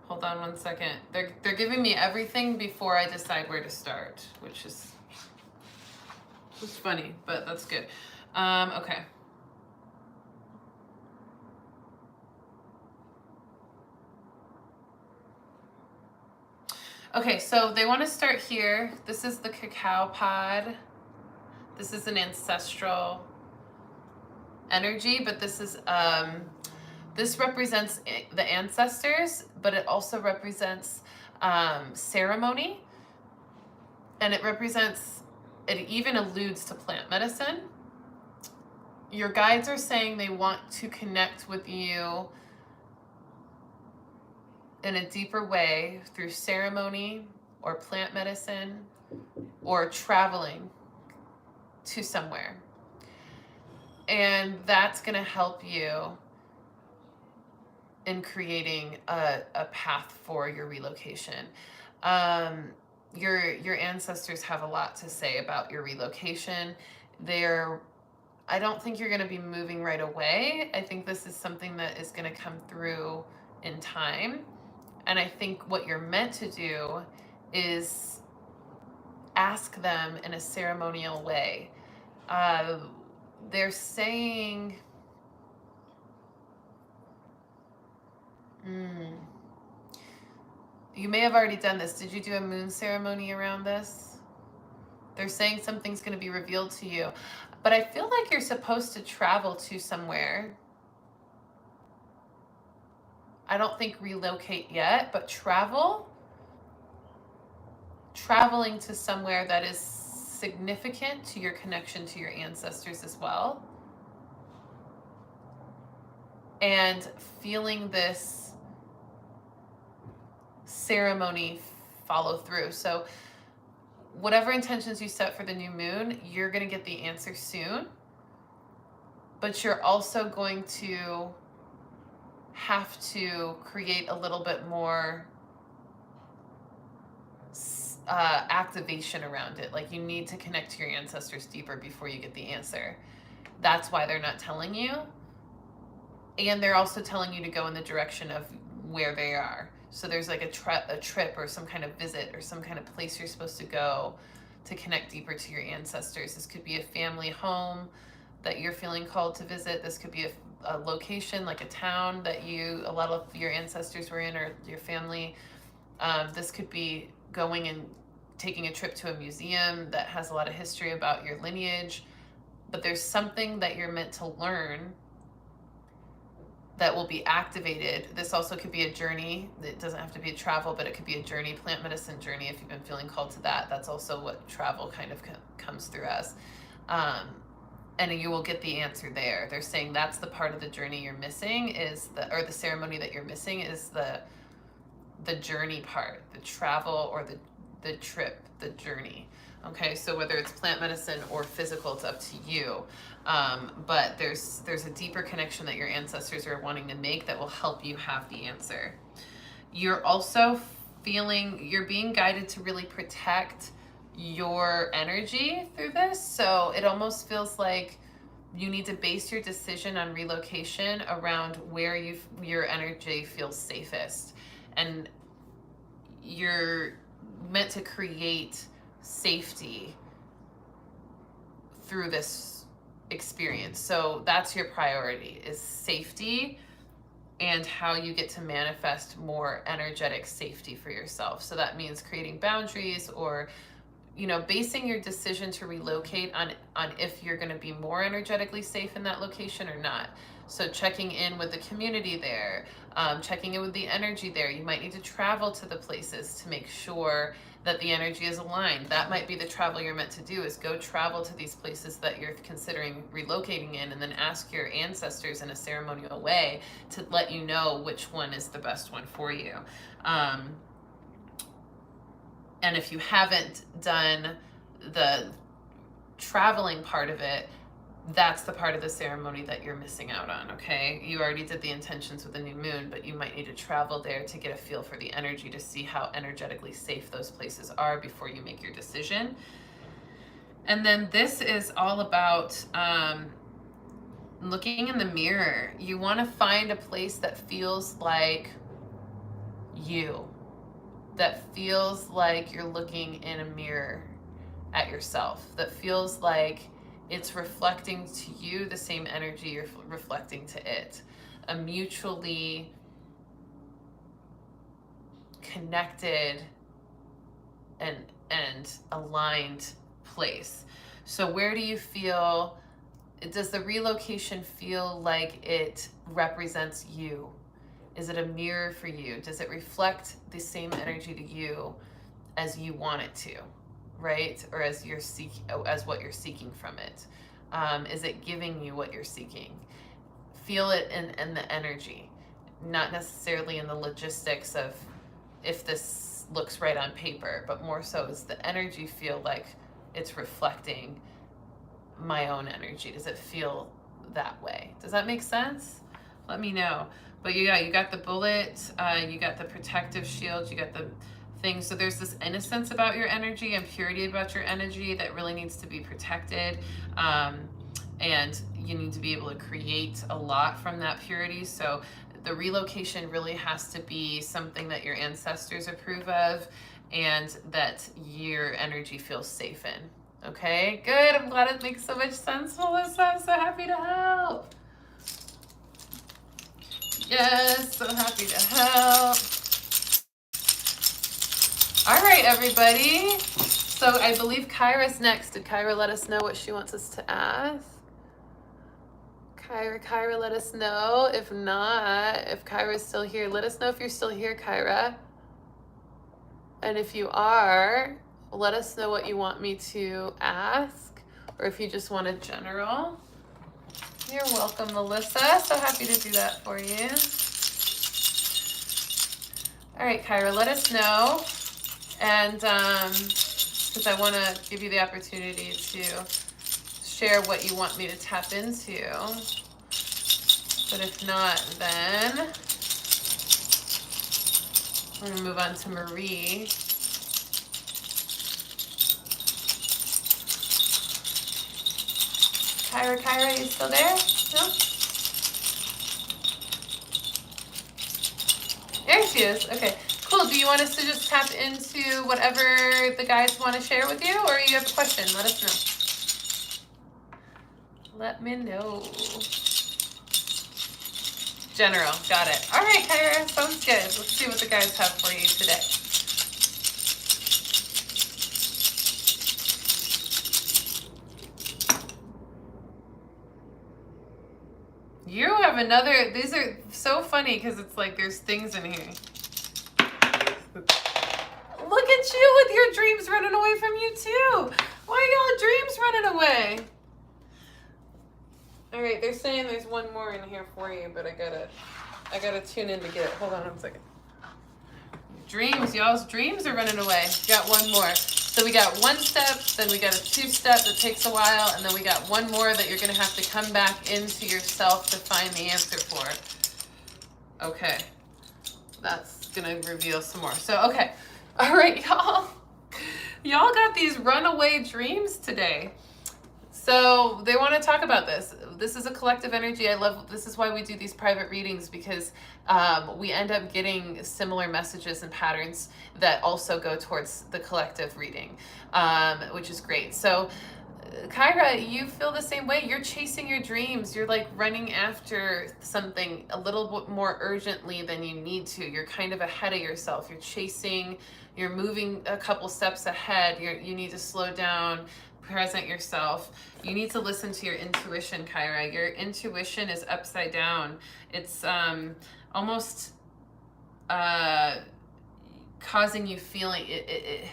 Hold on one second. They're giving me everything before I decide where to start, which is funny, but that's good. Okay. Okay, so they want to start here. This is the Cacao Pod. This is an ancestral energy, but this is this represents the ancestors, but it also represents ceremony, and it even alludes to plant medicine. Your guides are saying they want to connect with you in a deeper way through ceremony or plant medicine or traveling to somewhere. And that's going to help you in creating a path for your relocation. Your ancestors have a lot to say about your relocation. I don't think you're going to be moving right away. I think this is something that is going to come through in time. And I think what you're meant to do is ask them in a ceremonial way. They're saying, you may have already done this. Did you do a moon ceremony around this? They're saying something's going to be revealed to you. But I feel like you're supposed to travel to somewhere. I don't think relocate yet, but traveling to somewhere that is significant to your connection to your ancestors as well. And feeling this ceremony follow through. So whatever intentions you set for the new moon, you're going to get the answer soon. But you're also going to have to create a little bit more activation around it. Like, you need to connect to your ancestors deeper before you get the answer. That's why they're not telling you. And they're also telling you to go in the direction of where they are. So there's like a trip or some kind of visit or some kind of place you're supposed to go to connect deeper to your ancestors. This could be a family home that you're feeling called to visit. This could be a location, like a town that a lot of your ancestors were in, or your family. This could be going and taking a trip to a museum that has a lot of history about your lineage. But there's something that you're meant to learn that will be activated. This also could be a journey. It doesn't have to be a travel, but it could be a journey, plant medicine journey, if you've been feeling called to that. That's also what travel kind of comes through as. And you will get the answer there. They're saying that's the part of the journey you're missing, or the ceremony that you're missing is the journey part, the travel or the trip, the journey. Okay, so whether it's plant medicine or physical, it's up to you. But there's a deeper connection that your ancestors are wanting to make that will help you have the answer. You're also you're being guided to really protect your energy through this. So it almost feels like you need to base your decision on relocation around where your energy feels safest. And you're meant to create safety through this experience. So that's your priority, is safety, and how you get to manifest more energetic safety for yourself. So that means creating boundaries, or basing your decision to relocate on if you're going to be more energetically safe in that location or not. So checking in with the community there, checking in with the energy there. You might need to travel to the places to make sure that the energy is aligned. That might be the travel you're meant to do, is go travel to these places that you're considering relocating in, and then ask your ancestors in a ceremonial way to let you know which one is the best one for you. And if you haven't done the traveling part of it, that's the part of the ceremony that you're missing out on, okay? You already did the intentions with the new moon, but you might need to travel there to get a feel for the energy, to see how energetically safe those places are before you make your decision. And then this is all about looking in the mirror. You want to find a place that feels like you, that feels like you're looking in a mirror at yourself, that feels like it's reflecting to you the same energy you're reflecting to it. A mutually connected and aligned place. So where do you feel, does the relocation feel like it represents you? Is it a mirror for you? Does it reflect the same energy to you as you want it to? Right? Or as what you're seeking from it? Is it giving you what you're seeking? Feel it in the energy, not necessarily in the logistics of if this looks right on paper, but more so is the energy feel like it's reflecting my own energy? Does it feel that way? Does that make sense? Let me know. But you got the bullet, you got the protective shield, you got the thing. So there's this innocence about your energy and purity about your energy that really needs to be protected. And you need to be able to create a lot from that purity. So the relocation really has to be something that your ancestors approve of and that your energy feels safe in. Okay, good. I'm glad it makes so much sense, Melissa. I'm so happy to help. Yes, so happy to help. All right, everybody. So I believe Kyra's next. Did Kyra let us know what she wants us to ask? Kyra, let us know. If not, if Kyra's still here, let us know if you're still here, Kyra. And if you are, let us know what you want me to ask, or if you just want a general. You're welcome, Melissa. So happy to do that for you. All right, Kyra, let us know. And because I want to give you the opportunity to share what you want me to tap into. But if not, then we're going to move on to Marie. Kyra, you still there? No? There she is. Okay, cool. Do you want us to just tap into whatever the guys want to share with you, or you have a question? Let us know. Let me know. General, got it. All right, Kyra, sounds good. Let's see what the guys have for you today. You have another, these are so funny because it's like there's things in here. Look at you with your dreams running away from you too. Why are y'all dreams running away? All right, they're saying there's one more in here for you, but I gotta tune in to get it. Hold on 1 second. Dreams, y'all's dreams are running away. Got one more. So we got 1 step, then we got a 2-step that takes a while, and then we got one more that you're gonna have to come back into yourself to find the answer for. Okay, that's gonna reveal some more. So, okay, all right, y'all. Y'all got these runaway dreams today. So they want to talk about this. this is a collective energy. This is why we do these private readings, because we end up getting similar messages and patterns that also go towards the collective reading, which is great. So Kyra, you feel the same way. You're chasing your dreams. You're like running after something a little bit more urgently than you need to. You're kind of ahead of yourself. You're moving a couple steps ahead. You need to slow down, present yourself. You need to listen to your intuition, Kyra. Your intuition is upside down. It's almost causing you feeling it.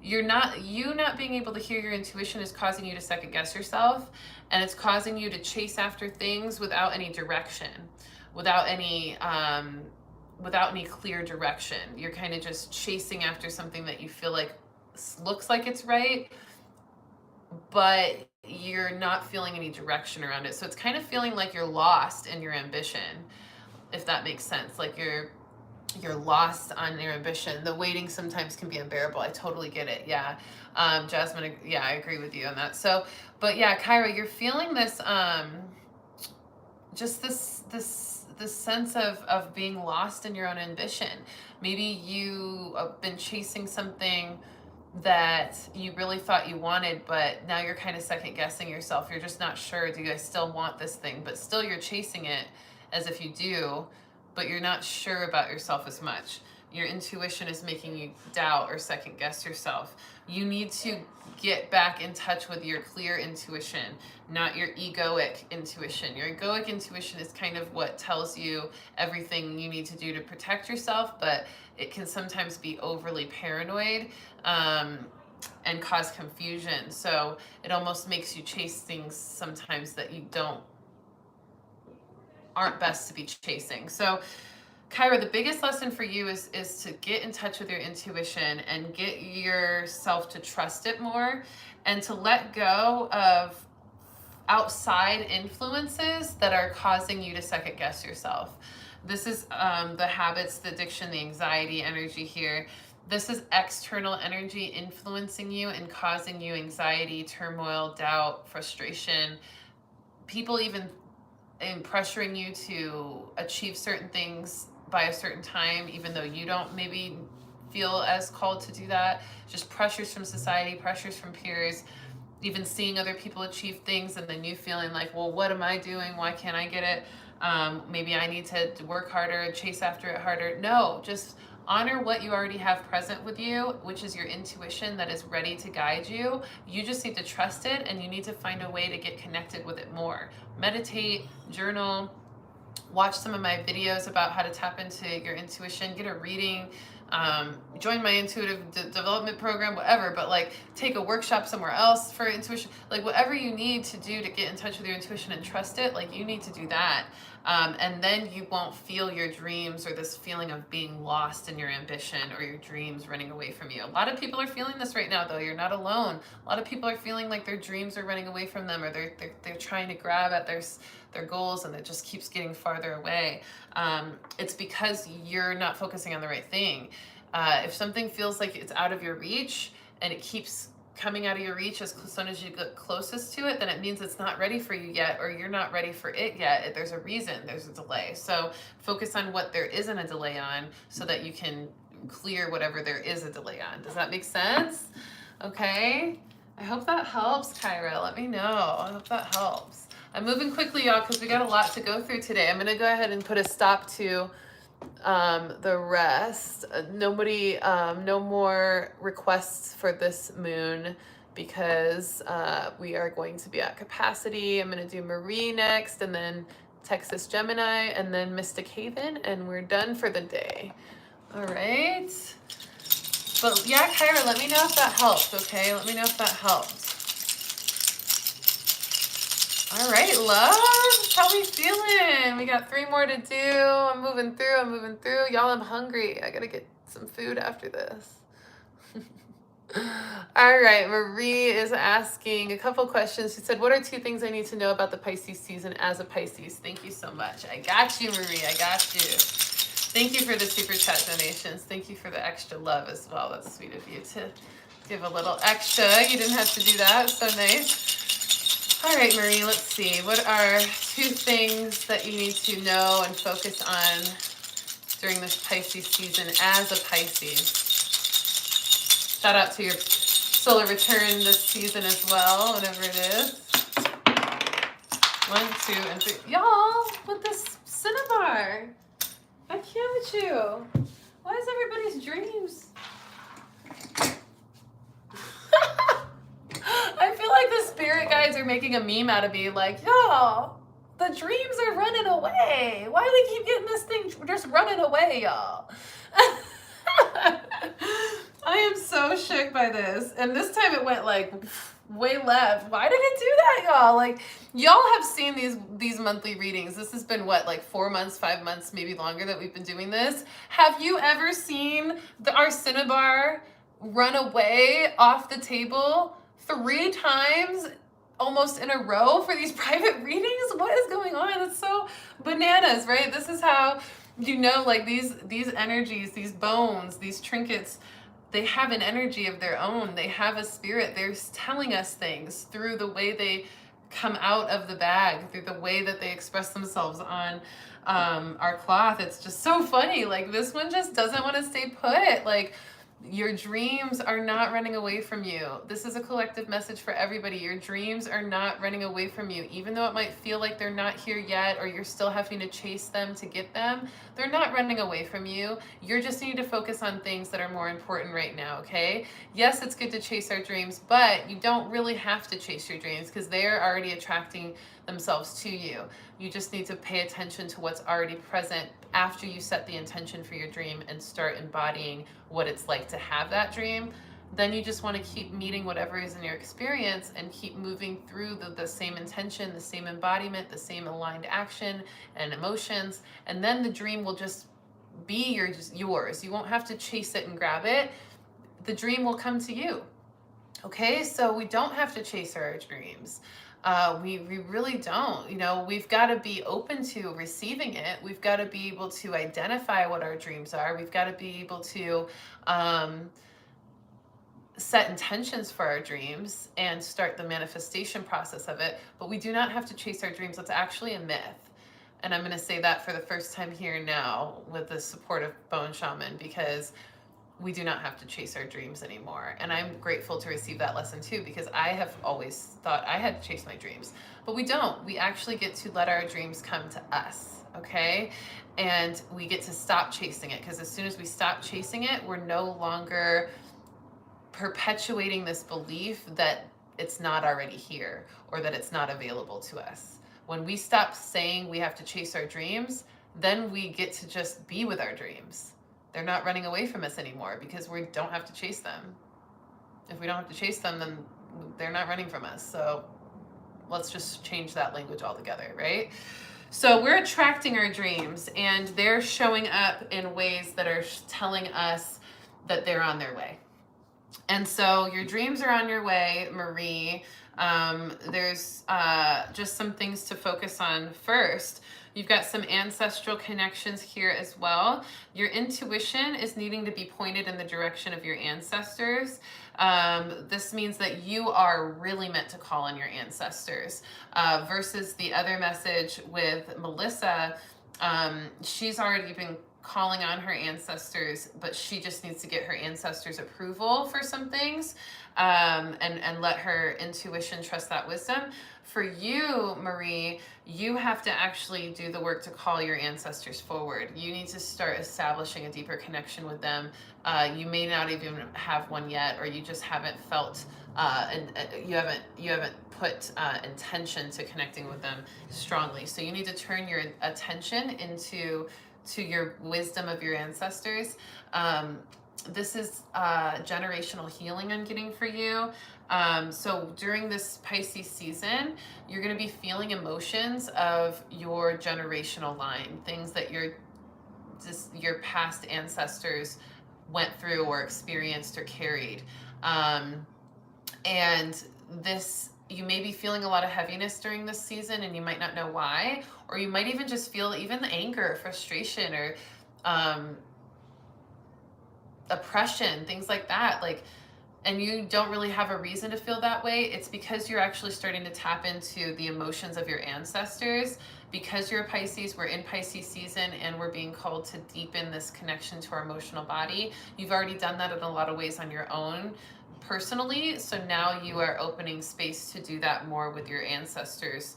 You not being able to hear your intuition is causing you to second guess yourself, and it's causing you to chase after things without any direction, without any clear direction. You're kind of just chasing after something that you feel like looks like it's right, but you're not feeling any direction around it. So it's kind of feeling like you're lost in your ambition, if that makes sense. Like you're lost on your ambition. The waiting sometimes can be unbearable. I totally get it. Yeah. Jasmine, yeah, I agree with you on that. So, but yeah, Kyra, you're feeling this, just this sense of being lost in your own ambition. Maybe you have been chasing something that you really thought you wanted, but now you're kind of second guessing yourself. You're just not sure, do I still want this thing? But still you're chasing it as if you do, but you're not sure about yourself as much. Your intuition is making you doubt or second guess yourself. You need to get back in touch with your clear intuition, not your egoic intuition. Your egoic intuition is kind of what tells you everything you need to do to protect yourself, but it can sometimes be overly paranoid and cause confusion. So it almost makes you chase things sometimes that you aren't best to be chasing. So Kyra, the biggest lesson for you is to get in touch with your intuition and get yourself to trust it more, and to let go of outside influences that are causing you to second guess yourself. This is the habits, the addiction, the anxiety energy here. This is external energy influencing you and causing you anxiety, turmoil, doubt, frustration. People even pressuring you to achieve certain things by a certain time, even though you don't maybe feel as called to do that. Just pressures from society, pressures from peers, even seeing other people achieve things and then you feeling like, well, what am I doing? Why can't I get it? Maybe I need to work harder, chase after it harder. No, just honor what you already have present with you, which is your intuition that is ready to guide you. You just need to trust it, and you need to find a way to get connected with it more. Meditate, journal, watch some of my videos about how to tap into your intuition, get a reading, join my intuitive development program, whatever, but like take a workshop somewhere else for intuition, like whatever you need to do to get in touch with your intuition and trust it, like you need to do that. And then you won't feel your dreams or this feeling of being lost in your ambition or your dreams running away from you. A lot of people are feeling this right now, though. You're not alone. A lot of people are feeling like their dreams are running away from them, or they're trying to grab at their goals, and it just keeps getting farther away. It's because you're not focusing on the right thing. If something feels like it's out of your reach and it keeps coming out of your reach as soon as you get closest to it, then it means it's not ready for you yet, or you're not ready for it yet. There's a reason, there's a delay. So focus on what there isn't a delay on, so that you can clear whatever there is a delay on. Does that make sense? Okay. I hope that helps, Kyra. Let me know. I hope that helps. I'm moving quickly, y'all, because we got a lot to go through today. I'm going to go ahead and put a stop to the rest. No more requests for this moon, because we are going to be at capacity. I'm going to do Marie next, and then Texas Gemini, and then Mystic Haven, and we're done for the day. All right. But yeah, Kyra, let me know if that helps, okay? Let me know if that helped. All right, love, how we feeling? We got 3 more to do. I'm moving through. Y'all, I'm hungry. I gotta get some food after this. All right, Marie is asking a couple questions. She said, what are 2 things I need to know about the Pisces season as a Pisces? Thank you so much. I got you, Marie, I got you. Thank you for the super chat donations. Thank you for the extra love as well. That's sweet of you to give a little extra. You didn't have to do that. So nice. All right, Marie, let's see. What are 2 things that you need to know and focus on during this Pisces season as a Pisces? Shout out to your solar return this season as well, whatever it is. 1, 2, and 3. Y'all, with this cinnabar. I can't with you. Why is everybody's dreams? I feel like the spirit guides are making a meme out of me, like, y'all, the dreams are running away. Why do we keep getting this thing just running away, y'all? I am so shook by this. And this time it went like way left. Why did it do that, y'all? Like, y'all have seen these monthly readings. This has been what, like 4 months, 5 months, maybe longer that we've been doing this. Have you ever seen our cinnabar run away off the table 3 times almost in a row for these private readings? What is going on? It's so bananas, right? This is how you know, like, these energies, these bones, these trinkets, they have an energy of their own. They have a spirit. They're telling us things through the way they come out of the bag, through the way that they express themselves on our cloth. It's just so funny. Like, this one just doesn't want to stay put. Like, your dreams are not running away from you. This is a collective message for everybody. Your dreams are not running away from you. Even though it might feel like they're not here yet, or you're still having to chase them to get them, they're not running away from you. You're just needing to focus on things that are more important right now, okay? Yes, it's good to chase our dreams, but you don't really have to chase your dreams because they're already attracting themselves to you. You just need to pay attention to what's already present after you set the intention for your dream and start embodying what it's like to have that dream. Then you just want to keep meeting whatever is in your experience and keep moving through the same intention, the same embodiment, the same aligned action and emotions. And then the dream will just be yours. You won't have to chase it and grab it. The dream will come to you. Okay, so we don't have to chase our dreams. We really don't. You know, we've got to be open to receiving it. We've got to be able to identify what our dreams are. We've got to be able to set intentions for our dreams and start the manifestation process of it. But we do not have to chase our dreams. That's actually a myth. And I'm going to say that for the first time here now with the support of Bone Shaman, because we do not have to chase our dreams anymore. And I'm grateful to receive that lesson too, because I have always thought I had to chase my dreams, but we don't. We actually get to let our dreams come to us, okay? And we get to stop chasing it, because as soon as we stop chasing it, we're no longer perpetuating this belief that it's not already here or that it's not available to us. When we stop saying we have to chase our dreams, then we get to just be with our dreams. They're not running away from us anymore because we don't have to chase them. If we don't have to chase them, then they're not running from us. So let's just change that language altogether, right? So we're attracting our dreams, and they're showing up in ways that are telling us that they're on their way. And so your dreams are on your way, Marie. There's just some things to focus on first. You've got some ancestral connections here as well. Your intuition is needing to be pointed in the direction of your ancestors. This means that you are really meant to call on your ancestors. Versus the other message with Melissa, she's already been calling on her ancestors, but she just needs to get her ancestors' approval for some things, and let her intuition trust that wisdom. For you, Marie, you have to actually do the work to call your ancestors forward. You need to start establishing a deeper connection with them. You may not even have one yet, or you just haven't felt and you haven't put intention to connecting with them strongly. So you need to turn your attention into your wisdom of your ancestors. This is generational healing I'm getting for you. So during this Pisces season, you're going to be feeling emotions of your generational line, things that your past ancestors went through or experienced or carried. And this, you may be feeling a lot of heaviness during this season, and you might not know why, or you might even just feel even the anger, frustration, or oppression, things like that. Like, and you don't really have a reason to feel that way, it's because you're actually starting to tap into the emotions of your ancestors. Because you're a Pisces, we're in Pisces season, and we're being called to deepen this connection to our emotional body. You've already done that in a lot of ways on your own personally, so now you are opening space to do that more with your ancestors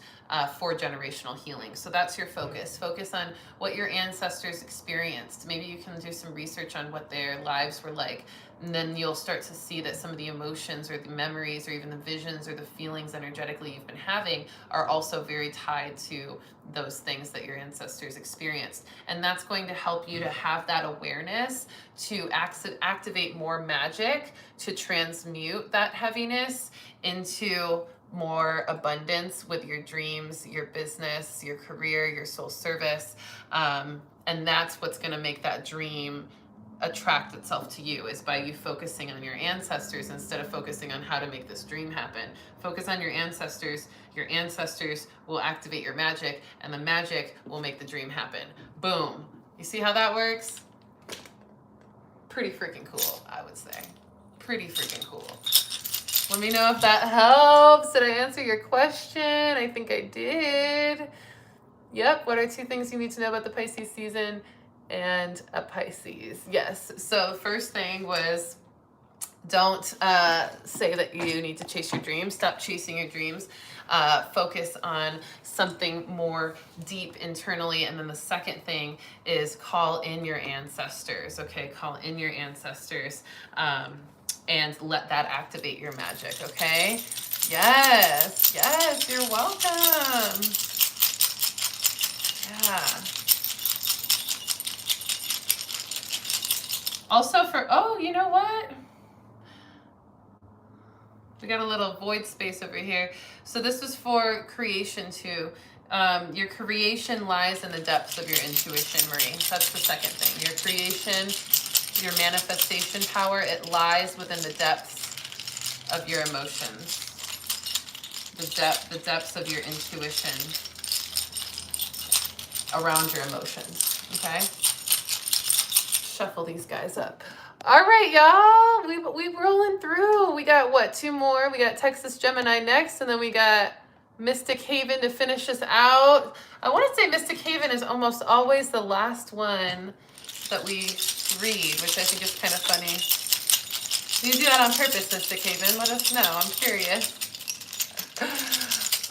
for generational healing. So that's your focus. Focus on what your ancestors experienced. Maybe you can do some research on what their lives were like, and then you'll start to see that some of the emotions or the memories or even the visions or the feelings energetically you've been having are also very tied to those things that your ancestors experienced. And that's going to help you to have that awareness to activate more magic, to transmute that heaviness into more abundance with your dreams, your business, your career, your soul service. And that's what's going to make that dream attract itself to you, is by you focusing on your ancestors instead of focusing on how to make this dream happen. Focus on your ancestors. Your ancestors will activate your magic, and the magic will make the dream happen. Boom. You see how that works? Pretty freaking cool, I would say. Pretty freaking cool. Let me know if that helps. Did I answer your question? I think I did. Yep. What are 2 things you need to know about the Pisces season and a Pisces? Yes. So the first thing was, don't say that you need to chase your dreams. Stop chasing your dreams. Focus on something more deep internally. And then the second thing is call in your ancestors. Okay, call in your ancestors and let that activate your magic. Okay. Yes. Yes. You're welcome. Yeah. Also oh, you know what? We got a little void space over here. So this was for creation too. Your creation lies in the depths of your intuition, Marie. That's the second thing. Your creation, your manifestation power, it lies within the depths of your emotions. The depths of your intuition around your emotions. Okay? Shuffle these guys up. All right, y'all. We rolling through. We got what? 2 more. We got Texas Gemini next, and then we got Mystic Haven to finish us out. I want to say Mystic Haven is almost always the last one that we read, which I think is kind of funny. Do you do that on purpose, Mystic Haven? Let us know. I'm curious.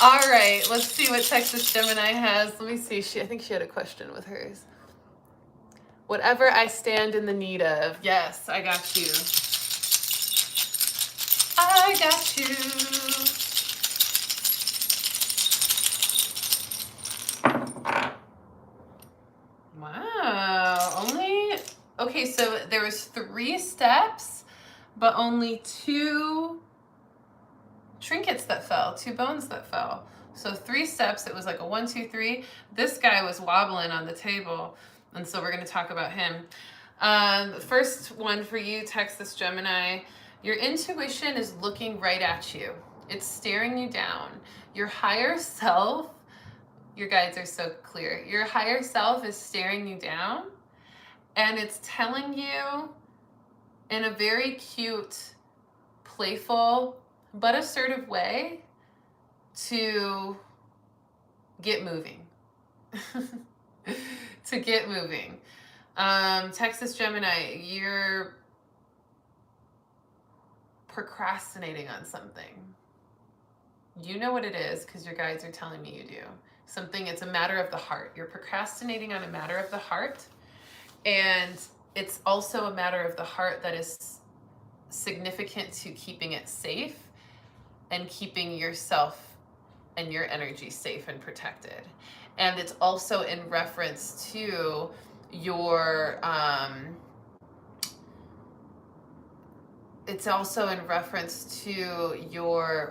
All right, let's see what Texas Gemini has. Let me see. I think she had a question with hers. Whatever I stand in the need of. Yes, I got you. I got you. Wow. Okay, so there was 3 steps, but only 2 trinkets that fell, 2 bones that fell. So 3 steps, it was like a 1, 2, 3. This guy was wobbling on the table. And so we're going to talk about him. First one for you, Texas Gemini. Your intuition is looking right at you. It's staring you down. Your higher self, your guides are so clear. Your higher self is staring you down, and it's telling you in a very cute, playful, but assertive way to get moving. To get moving. Texas Gemini, you're procrastinating on something. You know what it is because your guides are telling me you do. It's a matter of the heart. You're procrastinating on a matter of the heart. And it's also a matter of the heart that is significant to keeping it safe and keeping yourself and your energy safe and protected. And it's also in reference to your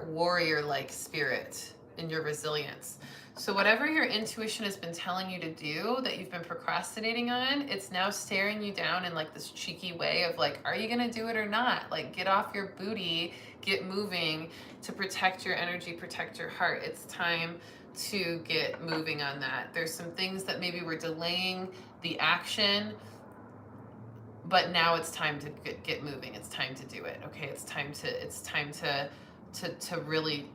warrior-like spirit and your resilience. So whatever your intuition has been telling you to do that you've been procrastinating on, it's now staring you down in like this cheeky way of like, are you gonna do it or not? Like, get off your booty, get moving to protect your energy, protect your heart. It's time to get moving on that. There's some things that maybe were delaying the action but now it's time to get moving. It's time to do it. Okay, it's time to really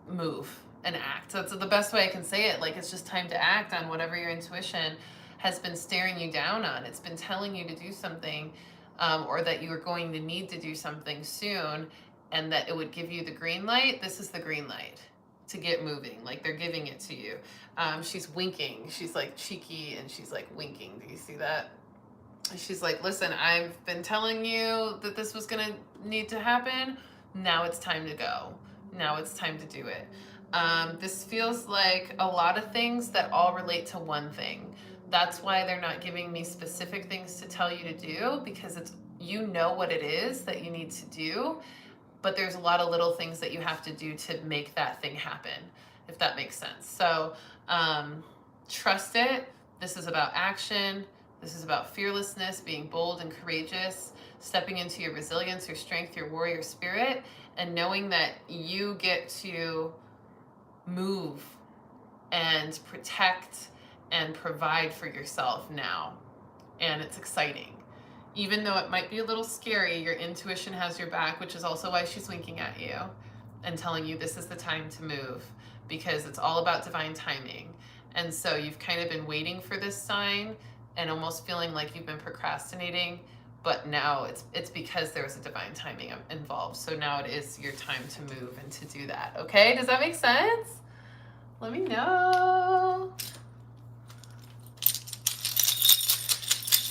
move and act. That's the best way I can say it. Like, it's just time to act on whatever your intuition has been staring you down on. It's been telling you to do something, or that you are going to need to do something soon, and that it would give you the green light. This is the green light to get moving. Like, they're giving it to you. She's winking. She's like cheeky, and she's like winking. Do you see that? She's like, listen, I've been telling you that this was going to need to happen. Now it's time to go. Now it's time to do it. This feels like a lot of things that all relate to one thing. That's why they're not giving me specific things to tell you to do, because it's, you know what it is that you need to do, but there's a lot of little things that you have to do to make that thing happen, if that makes sense. So trust it. This is about action. This is about fearlessness, being bold and courageous, stepping into your resilience, your strength, your warrior spirit, and knowing that you get to move and protect and provide for yourself now. And it's exciting. Even though it might be a little scary, your intuition has your back, which is also why she's winking at you and telling you this is the time to move, because it's all about divine timing. And so you've kind of been waiting for this sign and almost feeling like you've been procrastinating, but now it's because there was a divine timing involved. So now it is your time to move and to do that. Okay, does that make sense? Let me know.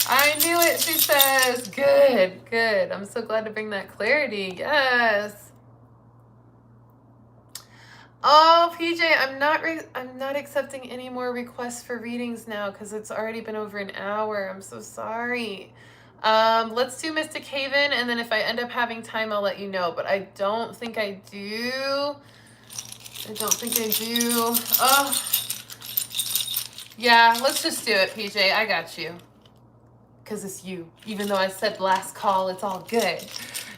I knew it, she says. Good, good. I'm so glad to bring that clarity. Yes. Oh, PJ, I'm not accepting any more requests for readings now because it's already been over an hour. I'm so sorry. Let's do Mystic Haven, and then if I end up having time, I'll let you know. But I don't think I do. I don't think I do. Oh, yeah. Let's just do it, PJ. I got you. Because it's you. Even though I said last call, it's all good.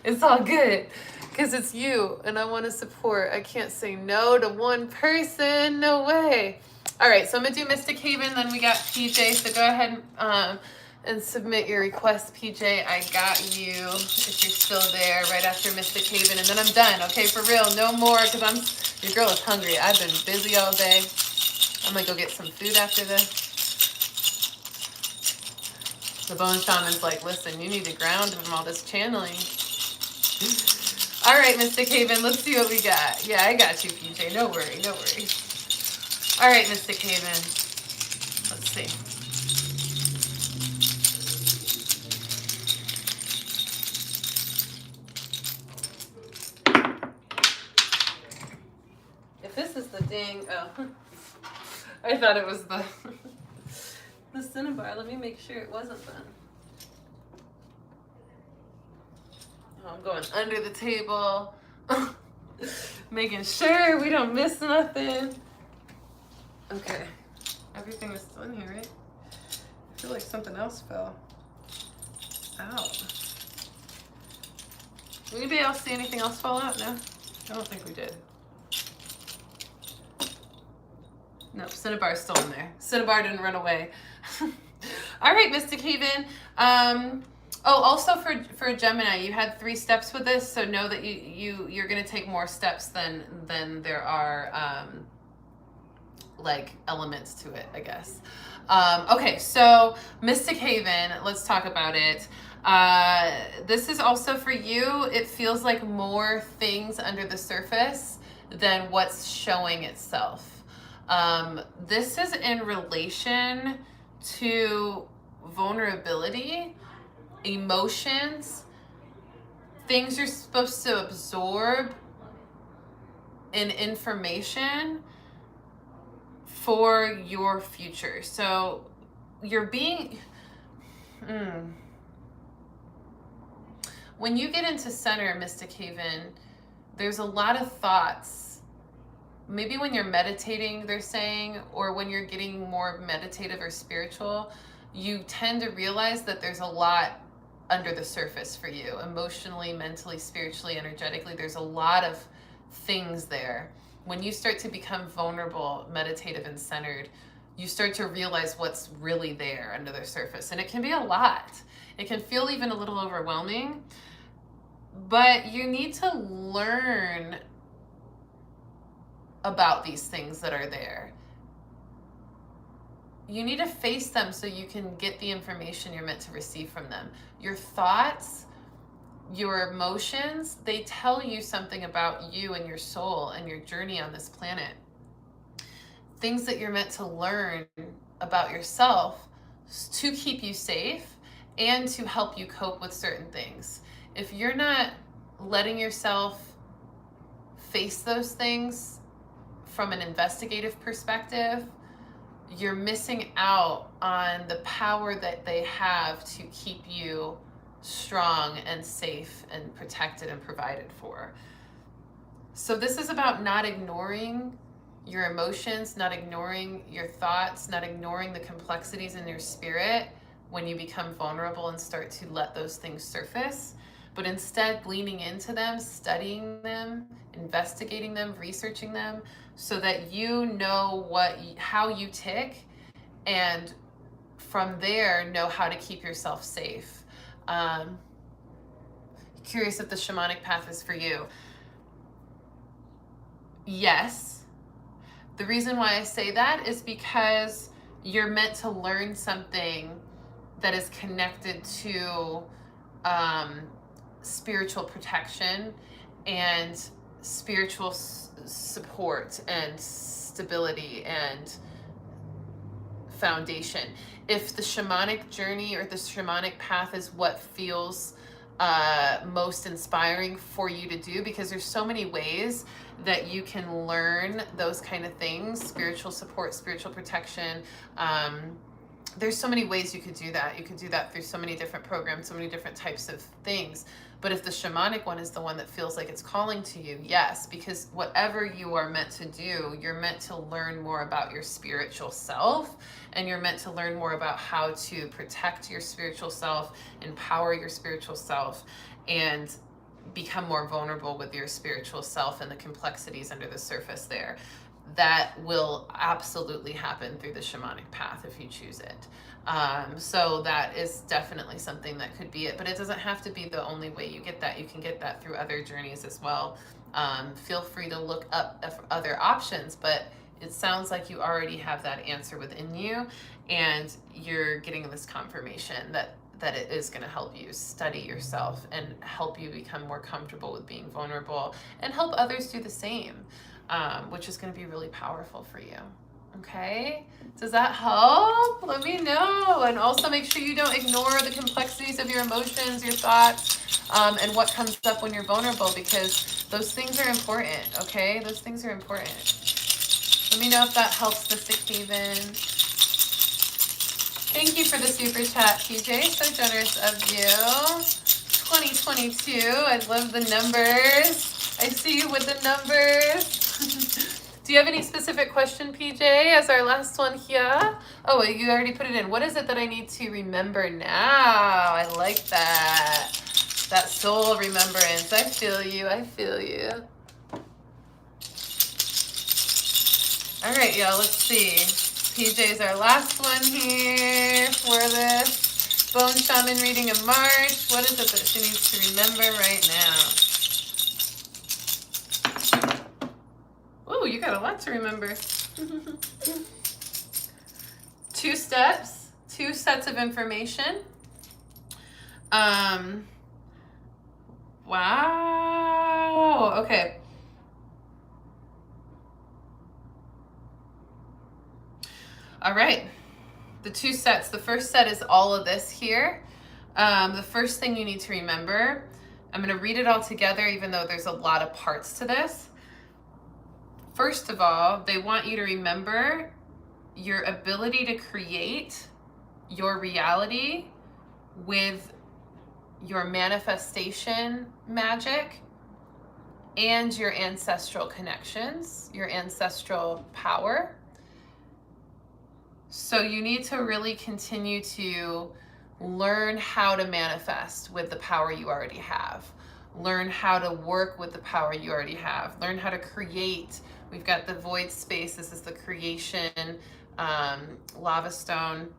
It's all good. Because it's you, and I want to support. I can't say no to one person. No way. All right, so I'm going to do Mystic Haven. Then we got PJ. So go ahead and submit your request, PJ. I got you if you're still there right after Mystic Haven. And then I'm done. Okay, for real. No more, because your girl is hungry. I've been busy all day. I'm going to go get some food after this. The Bone Shaman's like, listen, you need to ground from all this channeling. All right, Mystic Haven, let's see what we got. Yeah, I got you, PJ. No worry, no worry. All right, Mystic Haven. Let's see. If this is the dang, oh, I thought it was the cinnabar. Let me make sure it wasn't then. Oh, I'm going under the table, making sure we don't miss nothing. Okay, everything is still in here, right? I feel like something else fell out. Anybody else see anything else fall out? No? I don't think we did. No, Cinnabar's still in there. Cinnabar didn't run away. All right, Mystic Haven. Oh, also for Gemini, you had 3 steps with this, so know that you're gonna take more steps than there are like elements to it, I guess. Okay, so Mystic Haven, let's talk about it. This is also for you. It feels like more things under the surface than what's showing itself. This is in relation to vulnerability, emotions, things you're supposed to absorb in information for your future. So you're being, when you get into center, Mystic Haven, there's a lot of thoughts. Maybe when you're meditating, they're saying, or when you're getting more meditative or spiritual, you tend to realize that there's a lot under the surface for you, emotionally, mentally, spiritually, energetically. There's a lot of things there. When you start to become vulnerable, meditative, and centered, you start to realize what's really there under the surface. And it can be a lot. It can feel even a little overwhelming, but you need to learn about these things that are there. You need to face them so you can get the information you're meant to receive from them. Your thoughts, your emotions, they tell you something about you and your soul and your journey on this planet. Things that you're meant to learn about yourself to keep you safe and to help you cope with certain things. If you're not letting yourself face those things from an investigative perspective, you're missing out on the power that they have to keep you strong and safe and protected and provided for. So this is about not ignoring your emotions, not ignoring your thoughts, not ignoring the complexities in your spirit when you become vulnerable and start to let those things surface, but instead leaning into them, studying them, investigating them, researching them, so that you know how you tick, and from there know how to keep yourself safe. Curious if the shamanic path is for you. Yes. The reason why I say that is because you're meant to learn something that is connected to spiritual protection and spiritual support and stability and foundation. If the shamanic journey or the shamanic path is what feels most inspiring for you to do, because there's so many ways that you can learn those kind of things, spiritual support, spiritual protection. There's so many ways you could do that. You could do that through so many different programs, so many different types of things. But if the shamanic one is the one that feels like it's calling to you, yes, because whatever you are meant to do, you're meant to learn more about your spiritual self, and you're meant to learn more about how to protect your spiritual self, empower your spiritual self, and become more vulnerable with your spiritual self and the complexities under the surface there. That will absolutely happen through the shamanic path if you choose it. So that is definitely something that could be it, but it doesn't have to be the only way you get that. You can get that through other journeys as well. Feel free to look up other options, but it sounds like you already have that answer within you, and you're getting this confirmation that it is going to help you study yourself and help you become more comfortable with being vulnerable and help others do the same, which is going to be really powerful for you. Okay, does that help? Let me know. And also make sure you don't ignore the complexities of your emotions, your thoughts, and what comes up when you're vulnerable, because those things are important. Okay, those things are important. Let me know if that helps, Mystic Haven. Thank you for the super chat, PJ. So generous of you. 2022. I love the numbers. I see you with the numbers. Do you have any specific question, PJ, as our last one here? Oh, you already put it in. What is it that I need to remember now? I like that. That soul remembrance. I feel you. I feel you. All right, y'all. Let's see. PJ's our last one here for this Bone Shaman reading of March. What is it that she needs to remember right now? Oh, you got a lot to remember. 2 steps, 2 sets of information. Wow. Okay. All right. The 2 sets. The first set is all of this here. The first thing you need to remember, I'm going to read it all together, even though there's a lot of parts to this. First of all, they want you to remember your ability to create your reality with your manifestation magic and your ancestral connections, your ancestral power. So you need to really continue to learn how to manifest with the power you already have. Learn how to work with the power you already have. Learn how to create. We've got the void space. This is the creation lava stone.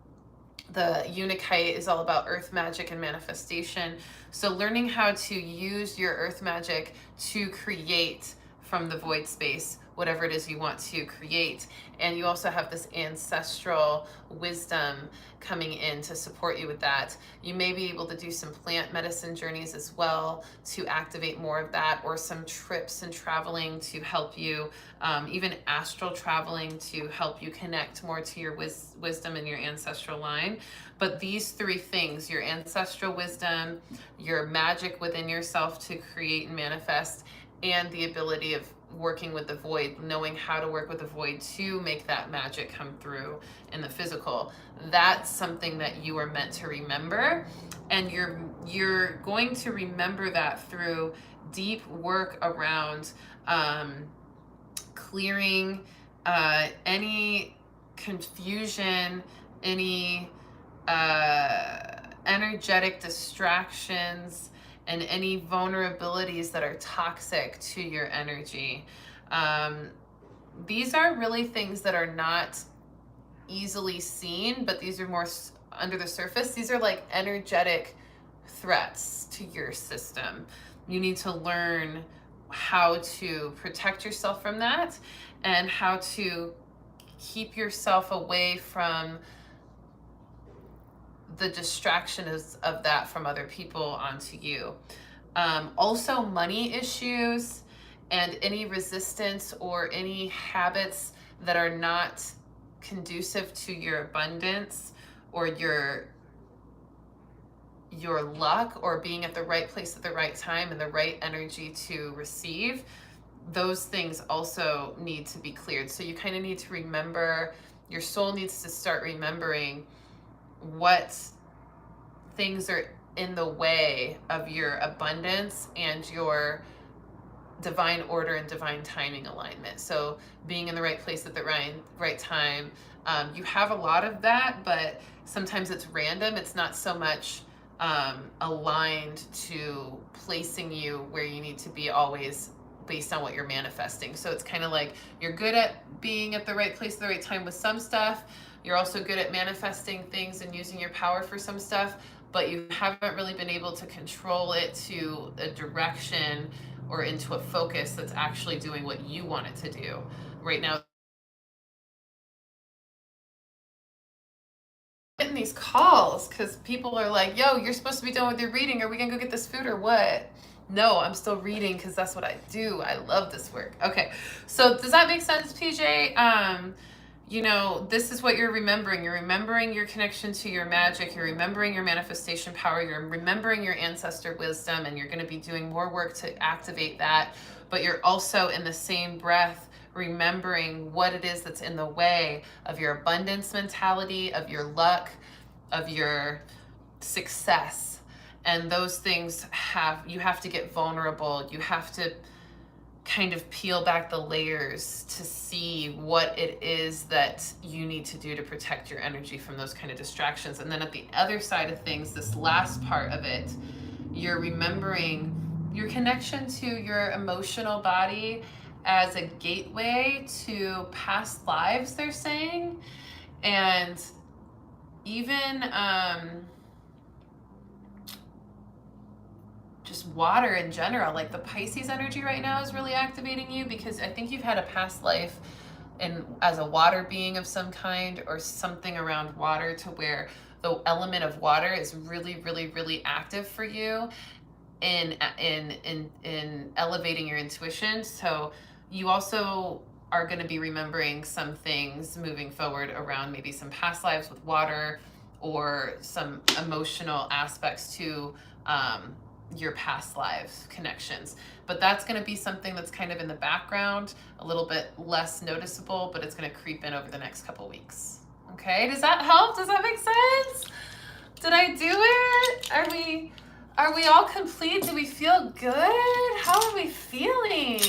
The Unikite is all about earth magic and manifestation. So learning how to use your earth magic to create from the void space whatever it is you want to create. And you also have this ancestral wisdom coming in to support you with that. You may be able to do some plant medicine journeys as well to activate more of that, or some trips and traveling to help you, even astral traveling to help you connect more to your wisdom and your ancestral line. But these three things, your ancestral wisdom, your magic within yourself to create and manifest, and the ability of working with the void, knowing how to work with the void to make that magic come through in the physical. That's something that you are meant to remember, and you're going to remember that through deep work around clearing any confusion, any energetic distractions, and any vulnerabilities that are toxic to your energy. These are really things that are not easily seen, but these are more under the surface. These are like energetic threats to your system. You need to learn how to protect yourself from that, and how to keep yourself away from the distraction of that from other people onto you. Also, money issues and any resistance or any habits that are not conducive to your abundance or your luck, or being at the right place at the right time and the right energy to receive. Those things also need to be cleared. So you kind of need to remember, your soul needs to start remembering what things are in the way of your abundance and your divine order and divine timing alignment. So being in the right place at the right time. You have a lot of that, but sometimes it's random. It's not so much aligned to placing you where you need to be always based on what you're manifesting. So it's kind of like you're good at being at the right place at the right time with some stuff. You're also good at manifesting things and using your power for some stuff, but you haven't really been able to control it to a direction or into a focus that's actually doing what you want it to do. Right now, getting these calls because people are like, yo, you're supposed to be done with your reading. Are we gonna go get this food or what? No, I'm still reading because that's what I do. I love this work. Okay, so does that make sense, PJ? You know, this is what you're remembering. You're remembering your connection to your magic. You're remembering your manifestation power. You're remembering your ancestor wisdom, and you're going to be doing more work to activate that. But you're also, in the same breath, remembering what it is that's in the way of your abundance mentality, of your luck, of your success. And those things you have to get vulnerable. You have to kind of peel back the layers to see what it is that you need to do to protect your energy from those kind of distractions. And then at the other side of things, this last part of it, you're remembering your connection to your emotional body as a gateway to past lives, they're saying. And even just water in general, like the Pisces energy right now is really activating you, because I think you've had a past life as a water being of some kind, or something around water, to where the element of water is really, really, really active for you in elevating your intuition. So you also are going to be remembering some things moving forward around maybe some past lives with water, or some emotional aspects to your past lives connections. But that's going to be something that's kind of in the background, a little bit less noticeable, but it's going to creep in over the next couple weeks. Okay, does that help? Does that make sense? Did I do it? Are we all complete? Do we feel good? How are we feeling?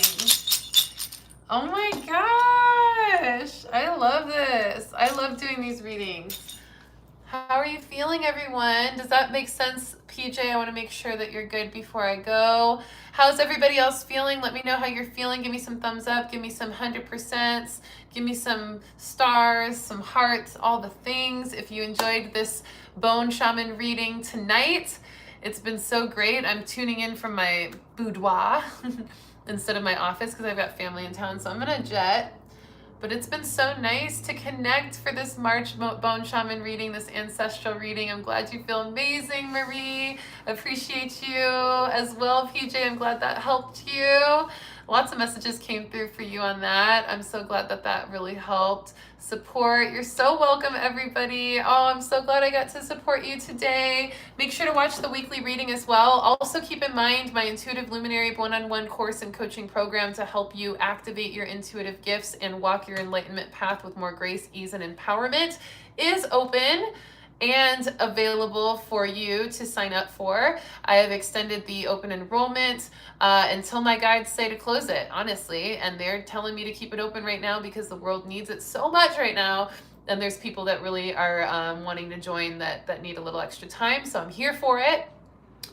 Oh my gosh, I love this. I love doing these readings. How are you feeling, everyone? Does that make sense, PJ? I want to make sure that you're good before I go. How's everybody else feeling? Let me know how you're feeling. Give me some thumbs up. Give me some 100%. Give me some stars, some hearts, all the things. If you enjoyed this bone shaman reading tonight, it's been so great. I'm tuning in from my boudoir instead of my office because I've got family in town. So I'm going to jet. But it's been so nice to connect for this March Bone Shaman reading, this ancestral reading. I'm glad you feel amazing, Marie. Appreciate you as well, PJ. I'm glad that helped you. Lots of messages came through for you on that. I'm so glad that that really helped. Support. You're so welcome, everybody. Oh, I'm so glad I got to support you today. Make sure to watch the weekly reading as well. Also keep in mind my Intuitive Luminary one-on-one course and coaching program to help you activate your intuitive gifts and walk your enlightenment path with more grace, ease, and empowerment is open and available for you to sign up for. I have extended the open enrollment until my guides say to close it, honestly, and they're telling me to keep it open right now because the world needs it so much right now. And there's people that really are wanting to join that need a little extra time, so I'm here for it.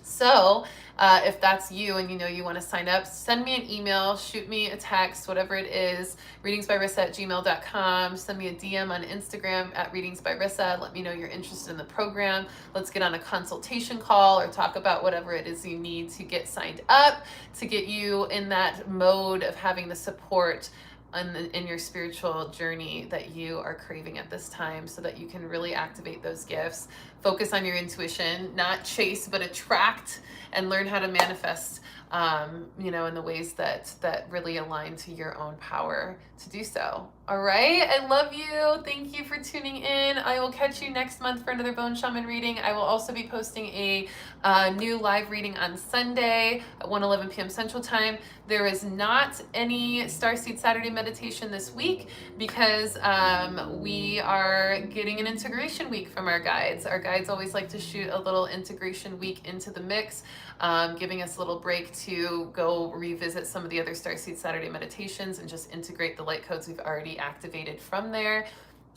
So if that's you and you know you want to sign up, send me an email, shoot me a text, whatever it is, readingsbyrissa@gmail.com. Send me a DM on Instagram at readingsbyrissa. Let me know you're interested in the program. Let's get on a consultation call or talk about whatever it is you need to get signed up, to get you in that mode of having the support in your spiritual journey that you are craving at this time, so that you can really activate those gifts, focus on your intuition, not chase but attract, and learn how to manifest in the ways that really align to your own power to do so. All right, I love you. Thank you for tuning in. I will catch you next month for another Bone Shaman reading. I will also be posting a new live reading on Sunday at 1:11 p.m. Central Time. There is not any Starseed Saturday meditation this week because we are getting an integration week from our guides. Our guides always like to shoot a little integration week into the mix, giving us a little break to go revisit some of the other Starseed Saturday meditations and just integrate the light codes we've already activated from there.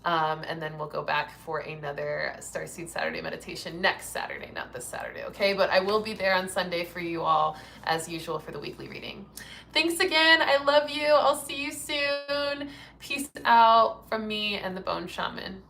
And then we'll go back for another Starseed Saturday meditation next Saturday, not this Saturday, okay? But I will be there on Sunday for you all, as usual, for the weekly reading. Thanks again. I love you. I'll see you soon. Peace out from me and the Bone Shaman.